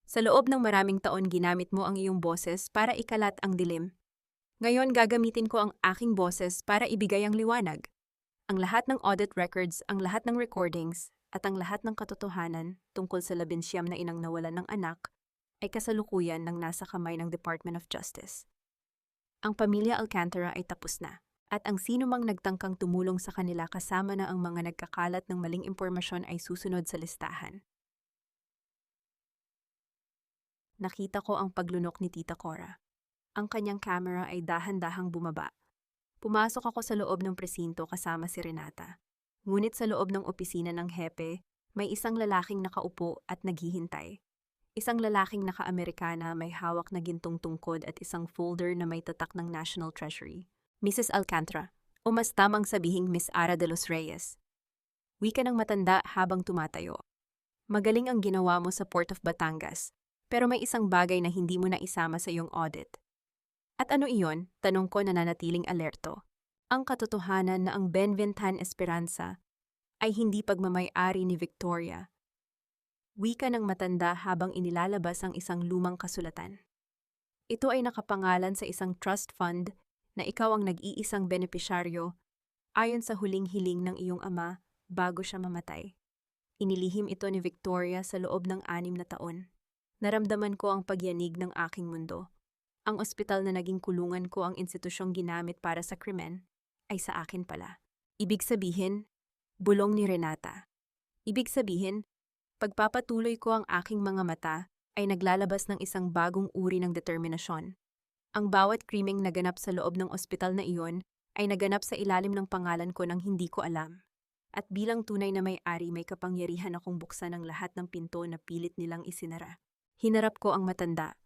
Sa loob ng maraming taon ginamit mo ang iyong boses para ikalat ang dilim. Ngayon gagamitin ko ang aking boses para ibigay ang liwanag. Ang lahat ng audit records, ang lahat ng recordings, at ang lahat ng katotohanan tungkol sa 19 na inang nawalan ng anak ay kasalukuyan ng nasa kamay ng Department of Justice. Ang pamilya Alcantara ay tapos na, at ang sinumang nagtangkang tumulong sa kanila kasama na ang mga nagkakalat ng maling impormasyon ay susunod sa listahan. Nakita ko ang paglunok ni Tita Cora. Ang kanyang camera ay dahan-dahang bumaba. Pumasok ako sa loob ng presinto kasama si Renata. Ngunit sa loob ng opisina ng hepe, may isang lalaking nakaupo at naghihintay. Isang lalaking naka-Amerikana, may hawak na gintong tungkod at isang folder na may tatak ng National Treasury. Mrs. Alcantara, o mas tamang sabihing Miss Ara de los Reyes. Wika ng matanda habang tumatayo. Magaling ang ginawa mo sa Port of Batangas, pero may isang bagay na hindi mo na isama sa iyong audit. At ano iyon? Tanong ko, nananatiling alerto. Ang katotohanan na ang Benventan Esperanza ay hindi pagmamay-ari ni Victoria. Wika ng matanda habang inilalabas ang isang lumang kasulatan. Ito ay nakapangalan sa isang trust fund na ikaw ang nag-iisang benepisyaryo ayon sa huling hiling ng iyong ama bago siya mamatay. Inilihim ito ni Victoria sa loob ng 6 na taon. Naramdaman ko ang pagyanig ng aking mundo. Ang ospital na naging kulungan ko, ang institusyong ginamit para sa krimen, ay sa akin pala. Ibig sabihin, bulong ni Renata. Ibig sabihin, pagpapatuloy ko ang aking mga mata ay naglalabas ng isang bagong uri ng determinasyon. Ang bawat krimeng naganap sa loob ng ospital na iyon ay naganap sa ilalim ng pangalan ko nang hindi ko alam. At bilang tunay na may-ari, may kapangyarihan akong buksan ang lahat ng pinto na pilit nilang isinara. Hinarap ko ang matanda.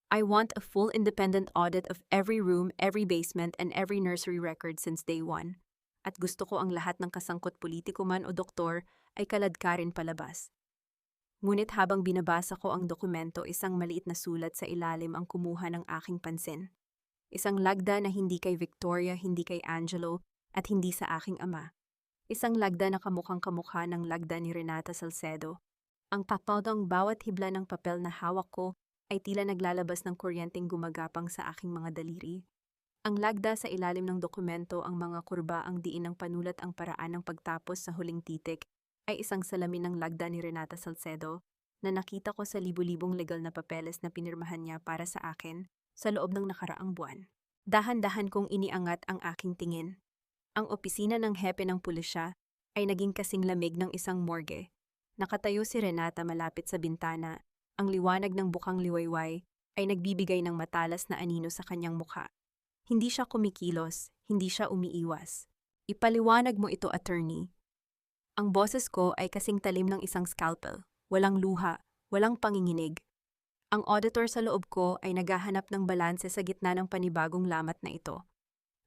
I want a full independent audit of every room, every basement, and every nursery record since day 1. At gusto ko ang lahat ng kasangkot, politiko man o doktor, ay kaladkarin palabas. Ngunit habang binabasa ko ang dokumento, isang maliit na sulat sa ilalim ang kumuha ng aking pansin. Isang lagda na hindi kay Victoria, hindi kay Angelo, at hindi sa aking ama. Isang lagda na kamukhang-kamukha ng lagda ni Renata Salcedo. Ang papawdang bawat hibla ng papel na hawak ko ay tila naglalabas ng kuryenteng gumagapang sa aking mga daliri. Ang lagda sa ilalim ng dokumento, ang mga kurba, ang diin ng panulat, ang paraan ng pagtapos sa huling titik, ay isang salamin ng lagda ni Renata Salcedo na nakita ko sa libu-libong legal na papeles na pinirmahan niya para sa akin sa loob ng nakaraang buwan. Dahan-dahan kong iniangat ang aking tingin. Ang opisina ng hepe ng pulisya ay naging kasing lamig ng isang morgue. Nakatayo si Renata malapit sa bintana. Ang liwanag ng bukang liwayway ay nagbibigay ng matalas na anino sa kanyang mukha. Hindi siya kumikilos, hindi siya umiiwas. Ipaliwanag mo ito, attorney. Ang boses ko ay kasing talim ng isang scalpel. Walang luha, walang panginginig. Ang auditor sa loob ko ay naghahanap ng balanse sa gitna ng panibagong lamat na ito.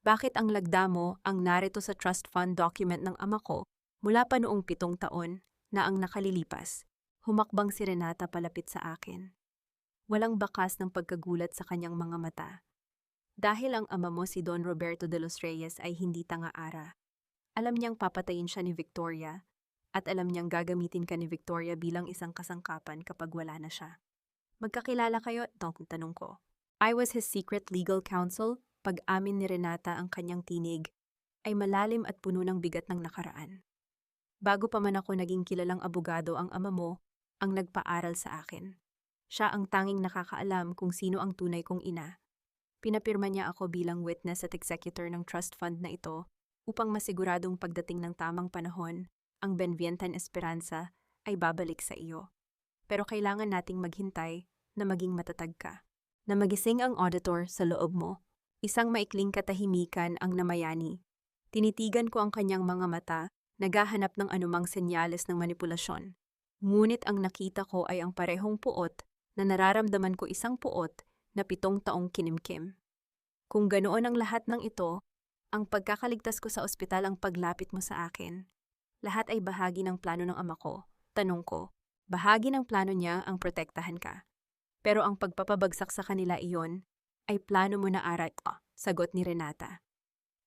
Bakit ang lagda mo ang narito sa trust fund document ng ama ko mula pa noong 7 taon na ang nakalilipas? Humakbang si Renata palapit sa akin. Walang bakas ng pagkagulat sa kanyang mga mata. Dahil ang ama mo si Don Roberto de los Reyes ay hindi tanga-ara. Alam niyang papatayin siya ni Victoria at alam niyang gagamitin ka ni Victoria bilang isang kasangkapan kapag wala na siya. Magkakilala kayo? Tanong ko. I was his secret legal counsel. Pag-amin ni Renata ang kanyang tinig ay malalim at puno ng bigat ng nakaraan. Bago pa man ako naging kilalang abogado, ang ama mo ang nagpaaral sa akin. Siya ang tanging nakakaalam kung sino ang tunay kong ina. Pinapirma niya ako bilang witness at executor ng trust fund na ito upang masiguradong pagdating ng tamang panahon, ang Benvientan Esperanza ay babalik sa iyo. Pero kailangan nating maghintay na maging matatag ka. Na magising ang auditor sa loob mo. Isang maikling katahimikan ang namayani. Tinitigan ko ang kanyang mga mata, naghahanap ng anumang senyales ng manipulasyon. Ngunit ang nakita ko ay ang parehong puot na nararamdaman ko, isang puot na 7 taong kinimkim. Kung ganoon ang lahat ng ito, ang pagkakaligtas ko sa ospital, ang paglapit mo sa akin, lahat ay bahagi ng plano ng ama ko. Tanong ko, bahagi ng plano niya ang protektahan ka. Pero ang pagpapabagsak sa kanila, iyon ay plano mo na, arat. Sagot ni Renata.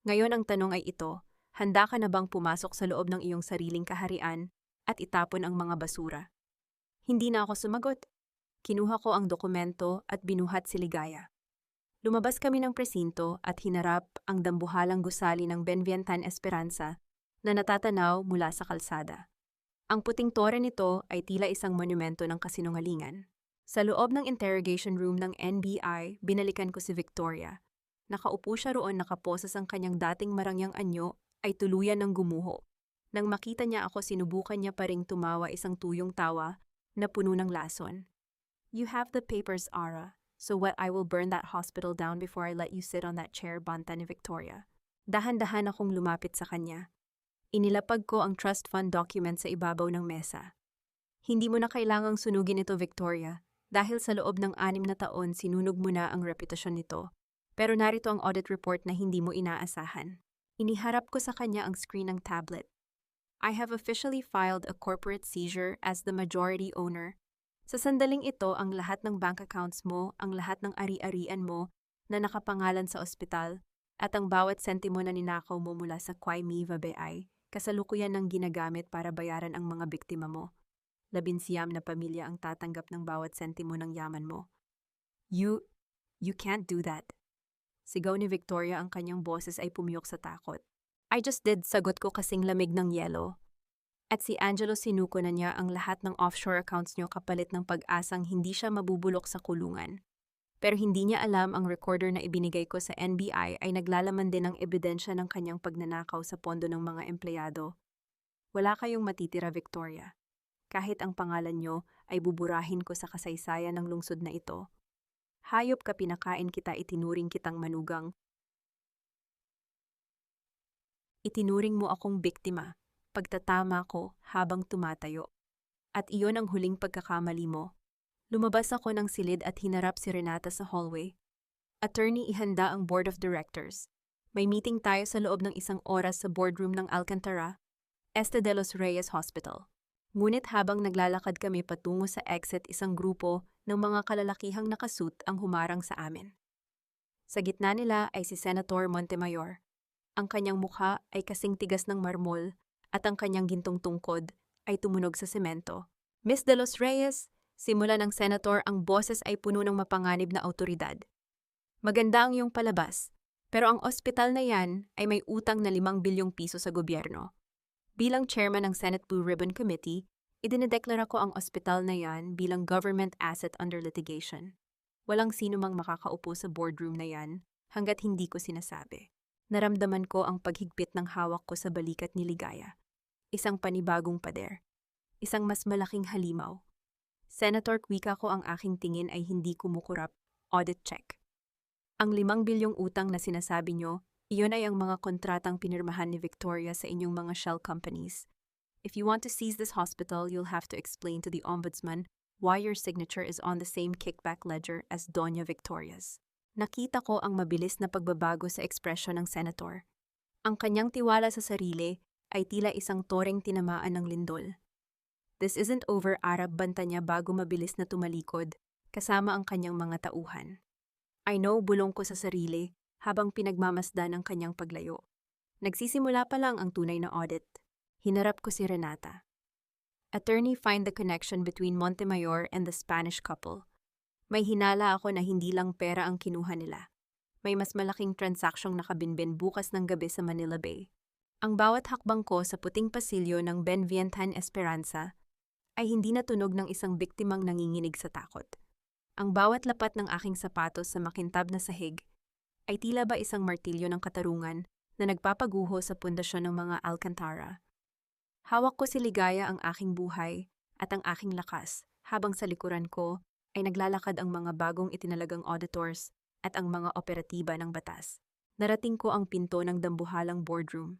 Ngayon ang tanong ay ito, handa ka na bang pumasok sa loob ng iyong sariling kaharian at itapon ang mga basura? Hindi na ako sumagot. Kinuha ko ang dokumento at binuhat si Ligaya. Lumabas kami ng presinto at hinarap ang dambuhalang gusali ng Benvientan Esperanza na natatanaw mula sa kalsada. Ang puting tore nito ay tila isang monumento ng kasinungalingan. Sa loob ng interrogation room ng NBI, binalikan ko si Victoria. Nakaupo siya roon, nakaposas, ang kanyang dating marangyang anyo ay tuluyan ng gumuho. Nang makita niya ako, sinubukan niya pa ring tumawa, isang tuyong tawa na puno ng lason. You have the papers, Ara. So what, I will burn that hospital down before I let you sit on that chair, banta ni Victoria. Dahan-dahan akong lumapit sa kanya. Inilapag ko ang trust fund document sa ibabaw ng mesa. Hindi mo na kailangang sunugin ito, Victoria, dahil sa loob ng 6 na taon sinunog mo na ang reputasyon nito. Pero narito ang audit report na hindi mo inaasahan. Iniharap ko sa kanya ang screen ng tablet. I have officially filed a corporate seizure as the majority owner. Sa sandaling ito, ang lahat ng bank accounts mo, ang lahat ng ari-arian mo na nakapangalan sa ospital, at ang bawat sentimo na ninakaw mo mula sa Kwai Mi Vabe ay kasalukuyan ng ginagamit para bayaran ang mga biktima mo. 19 na pamilya ang tatanggap ng bawat sentimo ng yaman mo. You can't do that. Sigaw ni Victoria, ang kanyang boses ay pumiyok sa takot. I just did, sagot ko kasing lamig ng yelo. At si Angelo, sinuko na niya ang lahat ng offshore accounts niyo kapalit ng pag-asang hindi siya mabubulok sa kulungan. Pero hindi niya alam, ang recorder na ibinigay ko sa NBI ay naglalaman din ng ebidensya ng kanyang pagnanakaw sa pondo ng mga empleyado. Wala kayong matitira, Victoria. Kahit ang pangalan niyo ay buburahin ko sa kasaysayan ng lungsod na ito. Hayop ka, pinakain kita, itinuring kitang manugang. Itinuring mo akong biktima. Pagtatama ko habang tumatayo. At iyon ang huling pagkakamali mo. Lumabas ako ng silid at hinarap si Renata sa hallway. Attorney, ihanda ang board of directors. May meeting tayo sa loob ng 1 oras sa boardroom ng Alcantara, Este de los Reyes Hospital. Ngunit habang naglalakad kami patungo sa exit, isang grupo ng mga kalalakihang nakasuit ang humarang sa amin. Sa gitna nila ay si Senator Montemayor. Ang kanyang mukha ay kasing tigas ng marmol at ang kanyang gintong tungkod ay tumunog sa semento. Miss de los Reyes, simula ng senator, ang boses ay puno ng mapanganib na autoridad. Maganda ang iyong palabas, pero ang ospital na yan ay may utang na 5 bilyong piso sa gobyerno. Bilang chairman ng Senate Blue Ribbon Committee, idinedeklara ko ang ospital na yan bilang government asset under litigation. Walang sino mang makakaupo sa boardroom na yan hanggat hindi ko sinasabi. Naramdaman ko ang paghigpit ng hawak ko sa balikat ni Ligaya. Isang panibagong pader. Isang mas malaking halimaw. Senator, wika ko, ang aking tingin ay hindi kumukurap. Audit check. Ang 5 bilyong utang na sinasabi nyo, iyon ay ang mga kontratang pinirmahan ni Victoria sa inyong mga shell companies. If you want to seize this hospital, you'll have to explain to the Ombudsman why your signature is on the same kickback ledger as Doña Victoria's. Nakita ko ang mabilis na pagbabago sa ekspresyon ng senator. Ang kanyang tiwala sa sarili ay tila isang toreng tinamaan ng lindol. This isn't over, Arab, banta niya bago mabilis na tumalikod, kasama ang kanyang mga tauhan. I know, bulong ko sa sarili, habang pinagmamasdan ang kanyang paglayo. Nagsisimula pa lang ang tunay na audit. Hinarap ko si Renata. Attorney, find the connection between Montemayor and the Spanish couple. May hinala ako na hindi lang pera ang kinuha nila. May mas malaking transaksyong nakabinbin bukas ng gabi sa Manila Bay. Ang bawat hakbang ko sa puting pasilyo ng Benvientan Esperanza ay hindi natunog ng isang biktimang nanginginig sa takot. Ang bawat lapat ng aking sapatos sa makintab na sahig ay tila ba isang martilyo ng katarungan na nagpapaguho sa pundasyon ng mga Alcantara. Hawak ko si Ligaya, ang aking buhay at ang aking lakas, habang sa likuran ko ay naglalakad ang mga bagong itinalagang auditors at ang mga operatiba ng batas. Narating ko ang pinto ng dambuhalang boardroom.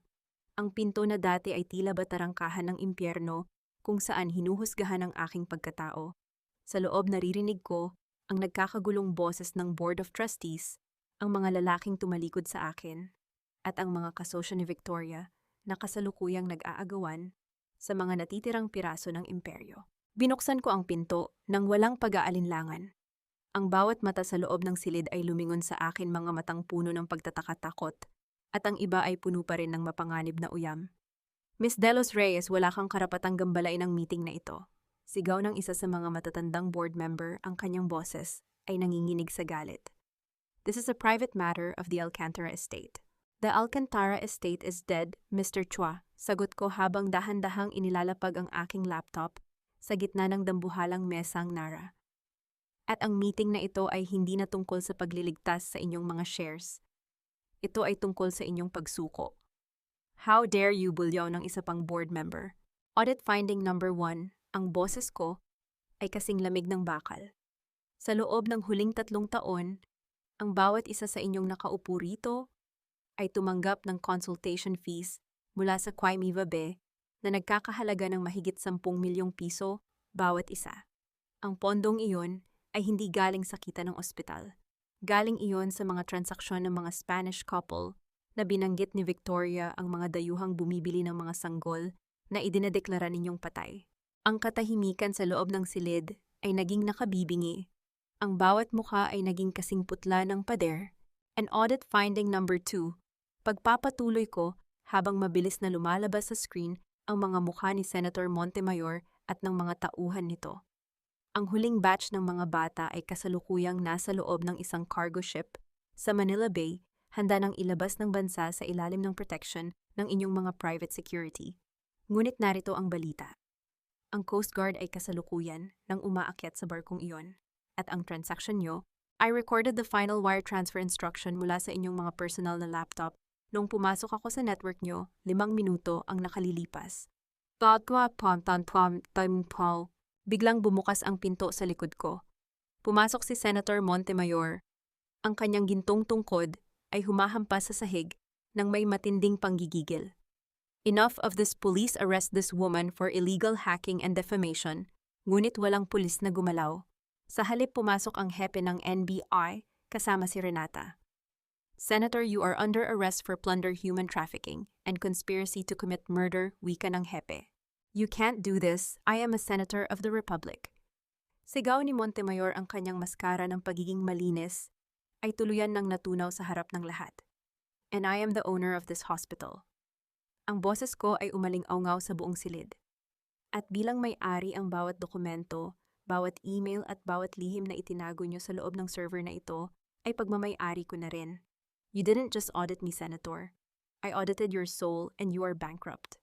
Ang pinto na dati ay tila ba tarangkahan ng impyerno kung saan hinuhusgahan ang aking pagkatao. Sa loob naririnig ko ang nagkakagulong boses ng Board of Trustees, ang mga lalaking tumalikod sa akin, at ang mga kasosyo ni Victoria na kasalukuyang nag-aagawan sa mga natitirang piraso ng imperyo. Binuksan ko ang pinto nang walang pag-aalinlangan. Ang bawat mata sa loob ng silid ay lumingon sa akin, mga matang puno ng pagtatakatakot, at ang iba ay puno pa rin ng mapanganib na uyam. Miss De Los Reyes, wala kang karapatang gambalain ang meeting na ito. Sigaw ng isa sa mga matatandang board member, ang kanyang boses ay nanginginig sa galit. This is a private matter of the Alcantara estate. The Alcantara estate is dead, Mr. Chua, sagot ko habang dahan-dahang inilalapag ang aking laptop sa gitna ng dambuhalang mesang Nara. At ang meeting na ito ay hindi na tungkol sa pagliligtas sa inyong mga shares. Ito ay tungkol sa inyong pagsuko. How dare you, bulyaw ng isa pang board member. Audit finding number 1, ang boses ko ay kasing lamig ng bakal. Sa loob ng huling 3 taon, ang bawat isa sa inyong nakaupo rito ay tumanggap ng consultation fees mula sa Quaimiva Be na nagkakahalaga ng mahigit 10 milyong piso bawat isa. Ang pondong iyon ay hindi galing sa kita ng ospital. Galing iyon sa mga transaksyon ng mga Spanish couple na binanggit ni Victoria, ang mga dayuhang bumibili ng mga sanggol na idinedeklara ninyong patay. Ang katahimikan sa loob ng silid ay naging nakabibingi. Ang bawat mukha ay naging kasing putla ng pader. And audit finding number 2, pagpapatuloy ko habang mabilis na lumalabas sa screen ang mga mukha ni Senator Montemayor at ng mga tauhan nito. Ang huling batch ng mga bata ay kasalukuyang nasa loob ng isang cargo ship sa Manila Bay, handa ng ilabas ng bansa sa ilalim ng protection ng inyong mga private security. Ngunit narito ang balita. Ang Coast Guard ay kasalukuyan nang umaakyat sa barkong iyon. At ang transaction nyo, I recorded the final wire transfer instruction mula sa inyong mga personal na laptop nung pumasok ako sa network nyo. 5 minuto ang nakalilipas. Biglang bumukas ang pinto sa likod ko. Pumasok si Senator Montemayor. Ang kanyang gintong tungkod ay humahampas sa sahig ng may matinding panggigigil. Enough of this, police arrest this woman for illegal hacking and defamation, ngunit walang pulis na gumalaw. Sa halip pumasok ang hepe ng NBI kasama si Renata. Senator, you are under arrest for plunder, human trafficking, and conspiracy to commit murder, wika ng hepe. You can't do this. I am a senator of the Republic. Sigaw ni Montemayor, ang kanyang maskara ng pagiging malinis ay tuluyan ng natunaw sa harap ng lahat. And I am the owner of this hospital. Ang boses ko ay umaling-aungaw sa buong silid. At bilang may-ari ang bawat dokumento, bawat email at bawat lihim na itinago nyo sa loob ng server na ito ay pagmamay-ari ko na rin. You didn't just audit me, Senator. I audited your soul and you are bankrupt.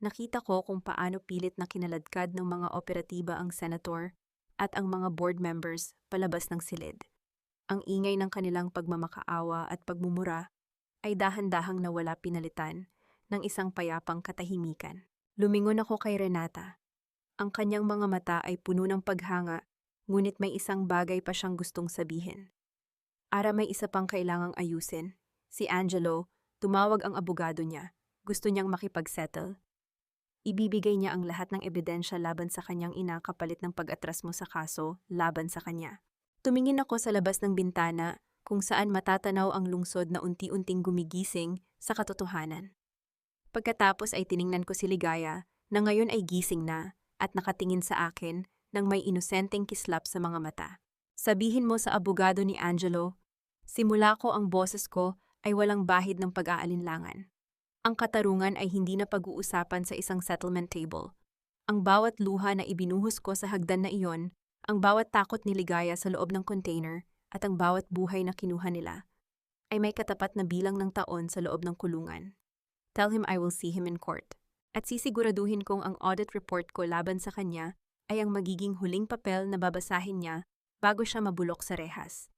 Nakita ko kung paano pilit na kinaladkad ng mga operatiba ang senator at ang mga board members palabas ng silid. Ang ingay ng kanilang pagmamakaawa at pagmumura ay dahan-dahang nawala pinalitan ng isang payapang katahimikan. Lumingon ako kay Renata. Ang kanyang mga mata ay puno ng paghanga, ngunit may isang bagay pa siyang gustong sabihin. Ara, may isa pang kailangang ayusin. Si Angelo, tumawag ang abogado niya. Gusto niyang makipagsettle. Ibibigay niya ang lahat ng ebidensya laban sa kanyang ina kapalit ng pag-atras mo sa kaso laban sa kanya. Tumingin ako sa labas ng bintana kung saan matatanaw ang lungsod na unti-unting gumigising sa katotohanan. Pagkatapos ay tiningnan ko si Ligaya na ngayon ay gising na at nakatingin sa akin nang may inosenteng kislap sa mga mata. Sabihin mo sa abogado ni Angelo, simula ko ang boses ko ay walang bahid ng pag-aalinlangan. Ang katarungan ay hindi na pag-uusapan sa isang settlement table. Ang bawat luha na ibinuhos ko sa hagdan na iyon, ang bawat takot ni Ligaya sa loob ng container, at ang bawat buhay na kinuha nila, ay may katapat na bilang ng taon sa loob ng kulungan. Tell him I will see him in court. At sisiguraduhin kong ang audit report ko laban sa kanya ay ang magiging huling papel na babasahin niya bago siya mabulok sa rehas.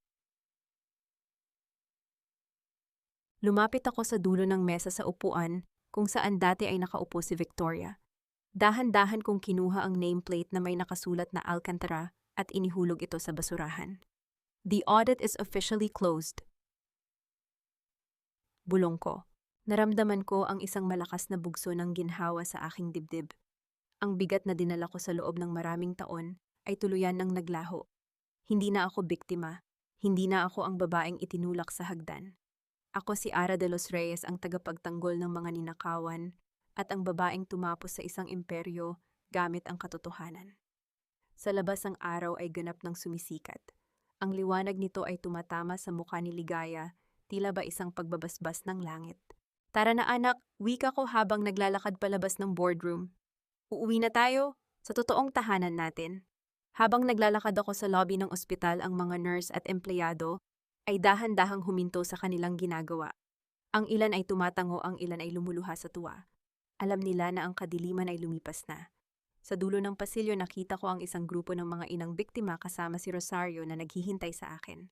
Lumapit ako sa dulo ng mesa sa upuan kung saan dati ay nakaupo si Victoria. Dahan-dahan kong kinuha ang nameplate na may nakasulat na Alcantara at inihulog ito sa basurahan. The audit is officially closed. Bulong ko. Naramdaman ko ang isang malakas na bugso ng ginhawa sa aking dibdib. Ang bigat na dinala ko sa loob ng maraming taon ay tuluyan ng naglaho. Hindi na ako biktima. Hindi na ako ang babaeng itinulak sa hagdan. Ako si Ara de los Reyes, ang tagapagtanggol ng mga ninakawan at ang babaeng tumapos sa isang imperyo gamit ang katotohanan. Sa labas ang araw ay ganap ng sumisikat. Ang liwanag nito ay tumatama sa mukha ni Ligaya, tila ba isang pagbabasbas ng langit. Tara na anak, wika ko habang naglalakad palabas ng boardroom. Uuwi na tayo sa totoong tahanan natin. Habang naglalakad ako sa lobby ng ospital, ang mga nurse at empleyado ay dahan-dahang huminto sa kanilang ginagawa. Ang ilan ay tumatango, ang ilan ay lumuluha sa tuwa. Alam nila na ang kadiliman ay lumipas na. Sa dulo ng pasilyo nakita ko ang isang grupo ng mga inang biktima kasama si Rosario na naghihintay sa akin.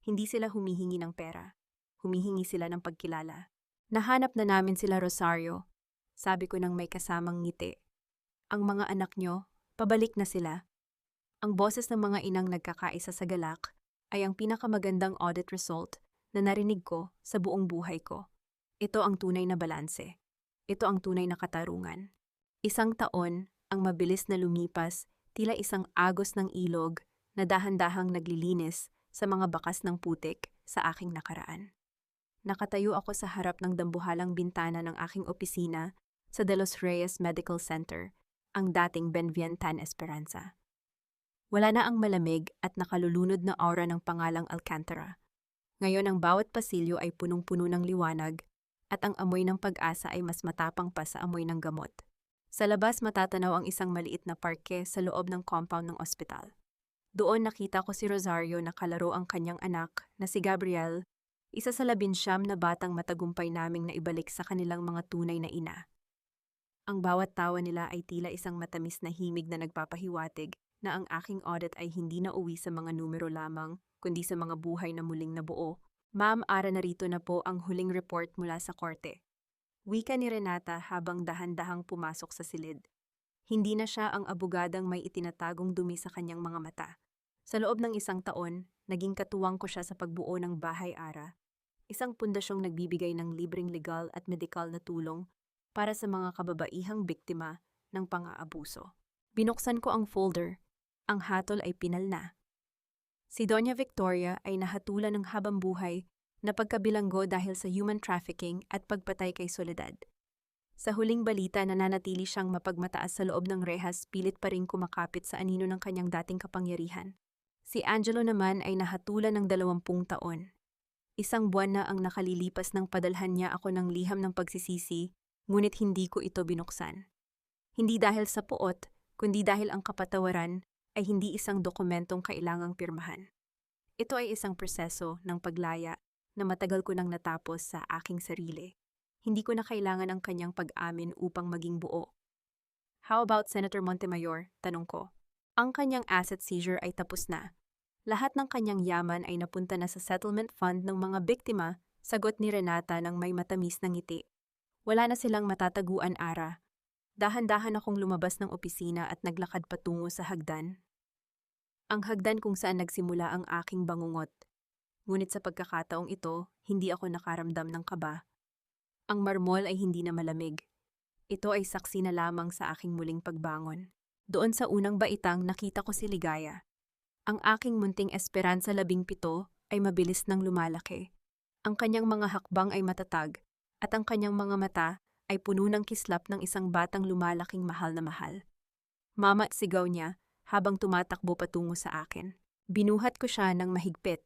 Hindi sila humihingi ng pera. Humihingi sila ng pagkilala. Nahanap na namin sila, Rosario. Sabi ko nang may kasamang ngiti. Ang mga anak nyo, pabalik na sila. Ang boses ng mga inang nagkakaisa sa galak ay ang pinakamagandang audit result na narinig ko sa buong buhay ko. Ito ang tunay na balanse. Ito ang tunay na katarungan. Isang taon ang mabilis na lumipas, tila isang agos ng ilog na dahan-dahang naglilinis sa mga bakas ng putik sa aking nakaraan. Nakatayo ako sa harap ng dambuhalang bintana ng aking opisina sa De Los Reyes Medical Center, ang dating Benvientan Esperanza. Wala na ang malamig at nakalulunod na aura ng pangalang Alcantara. Ngayon ang bawat pasilyo ay punong-puno ng liwanag at ang amoy ng pag-asa ay mas matapang pa sa amoy ng gamot. Sa labas matatanaw ang isang maliit na parke sa loob ng compound ng ospital. Doon nakita ko si Rosario na kalaro ang kanyang anak na si Gabriel, isa sa 19 na batang matagumpay naming naibalik sa kanilang mga tunay na ina. Ang bawat tawa nila ay tila isang matamis na himig na nagpapahiwatig na ang aking audit ay hindi na uwi sa mga numero lamang, kundi sa mga buhay na muling nabuo. Ma'am, Ara, narito na po ang huling report mula sa korte. Wika ni Renata habang dahan-dahang pumasok sa silid. Hindi na siya ang abogadang may itinatagong dumi sa kanyang mga mata. Sa loob ng isang taon, naging katuwang ko siya sa pagbuo ng Bahay Ara, isang pundasyong nagbibigay ng libreng legal at medikal na tulong para sa mga kababaihang biktima ng pang-aabuso. Binuksan ko ang folder. Ang hatol ay pinal na. Si Doña Victoria ay nahatulan ng habang buhay na pagkabilanggo dahil sa human trafficking at pagpatay kay Soledad. Sa huling balita, nananatili siyang mapagmataas sa loob ng rehas, pilit pa rin kumakapit sa anino ng kanyang dating kapangyarihan. Si Angelo naman ay nahatulan ng 20 taon. Isang buwan na ang nakalilipas nang padalhan niya ako ng liham ng pagsisisi, ngunit hindi ko ito binuksan. Hindi dahil sa puot, kundi dahil ang kapatawaran ay hindi isang dokumentong kailangang pirmahan. Ito ay isang proseso ng paglaya na matagal ko nang natapos sa aking sarili. Hindi ko na kailangan ang kanyang pag-amin upang maging buo. How about Senator Montemayor? Tanong ko. Ang kanyang asset seizure ay tapos na. Lahat ng kanyang yaman ay napunta na sa settlement fund ng mga biktima, sagot ni Renata ng may matamis na ngiti. Wala na silang matataguan, Ara. Dahan-dahan akong lumabas ng opisina at naglakad patungo sa hagdan. Ang hagdan kung saan nagsimula ang aking bangungot. Ngunit sa pagkakataong ito, hindi ako nakaramdam ng kaba. Ang marmol ay hindi na malamig. Ito ay saksi na lamang sa aking muling pagbangon. Doon sa unang baitang nakita ko si Ligaya. Ang aking munting Esperanza 17 ay mabilis nang lumalaki. Ang kanyang mga hakbang ay matatag, at ang kanyang mga mata ay puno ng kislap ng isang batang lumalaking mahal na mahal. Mama, sigaw niya habang tumatakbo patungo sa akin. Binuhat ko siya ng mahigpit.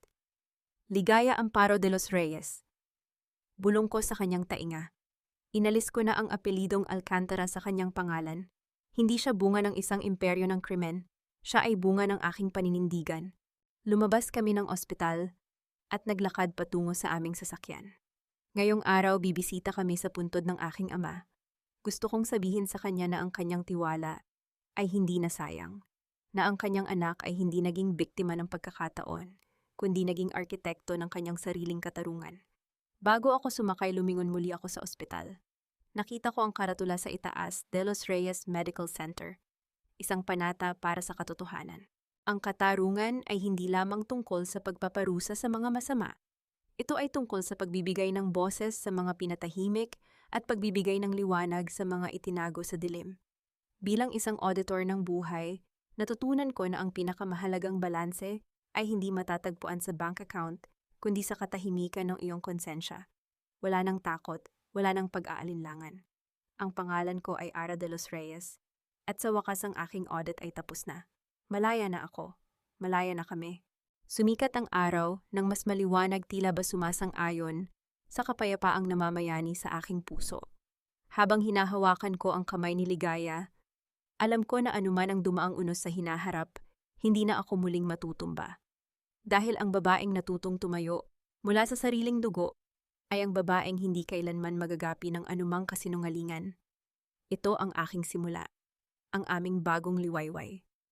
Ligaya Amparo de los Reyes. Bulong ko sa kanyang tainga. Inalis ko na ang apelidong Alcantara sa kanyang pangalan. Hindi siya bunga ng isang imperyo ng krimen. Siya ay bunga ng aking paninindigan. Lumabas kami ng ospital at naglakad patungo sa aming sasakyan. Ngayong araw bibisita kami sa puntod ng aking ama. Gusto kong sabihin sa kanya na ang kanyang tiwala ay hindi nasayang. Na ang kanyang anak ay hindi naging biktima ng pagkakataon, kundi naging arkitekto ng kanyang sariling katarungan. Bago ako sumakay, lumingon muli ako sa ospital. Nakita ko ang karatula sa itaas, De Los Reyes Medical Center. Isang panata para sa katotohanan. Ang katarungan ay hindi lamang tungkol sa pagpaparusa sa mga masama. Ito ay tungkol sa pagbibigay ng boses sa mga pinatahimik at pagbibigay ng liwanag sa mga itinago sa dilim. Bilang isang auditor ng buhay, natutunan ko na ang pinakamahalagang balanse ay hindi matatagpuan sa bank account, kundi sa katahimikan ng iyong konsensya. Wala nang takot, wala nang pag-aalinlangan. Ang pangalan ko ay Ara de los Reyes, at sa wakas ang aking audit ay tapos na. Malaya na ako, malaya na kami. Sumikat ang araw nang mas maliwanag, tila ba sumasang-ayon sa kapayapaang namamayani sa aking puso. Habang hinahawakan ko ang kamay ni Ligaya, alam ko na anuman ang dumaang unos sa hinaharap, hindi na ako muling matutumba. Dahil ang babaeng natutong tumayo mula sa sariling dugo ay ang babaeng hindi kailanman magagapi ng anumang kasinungalingan. Ito ang aking simula, ang aming bagong liwayway.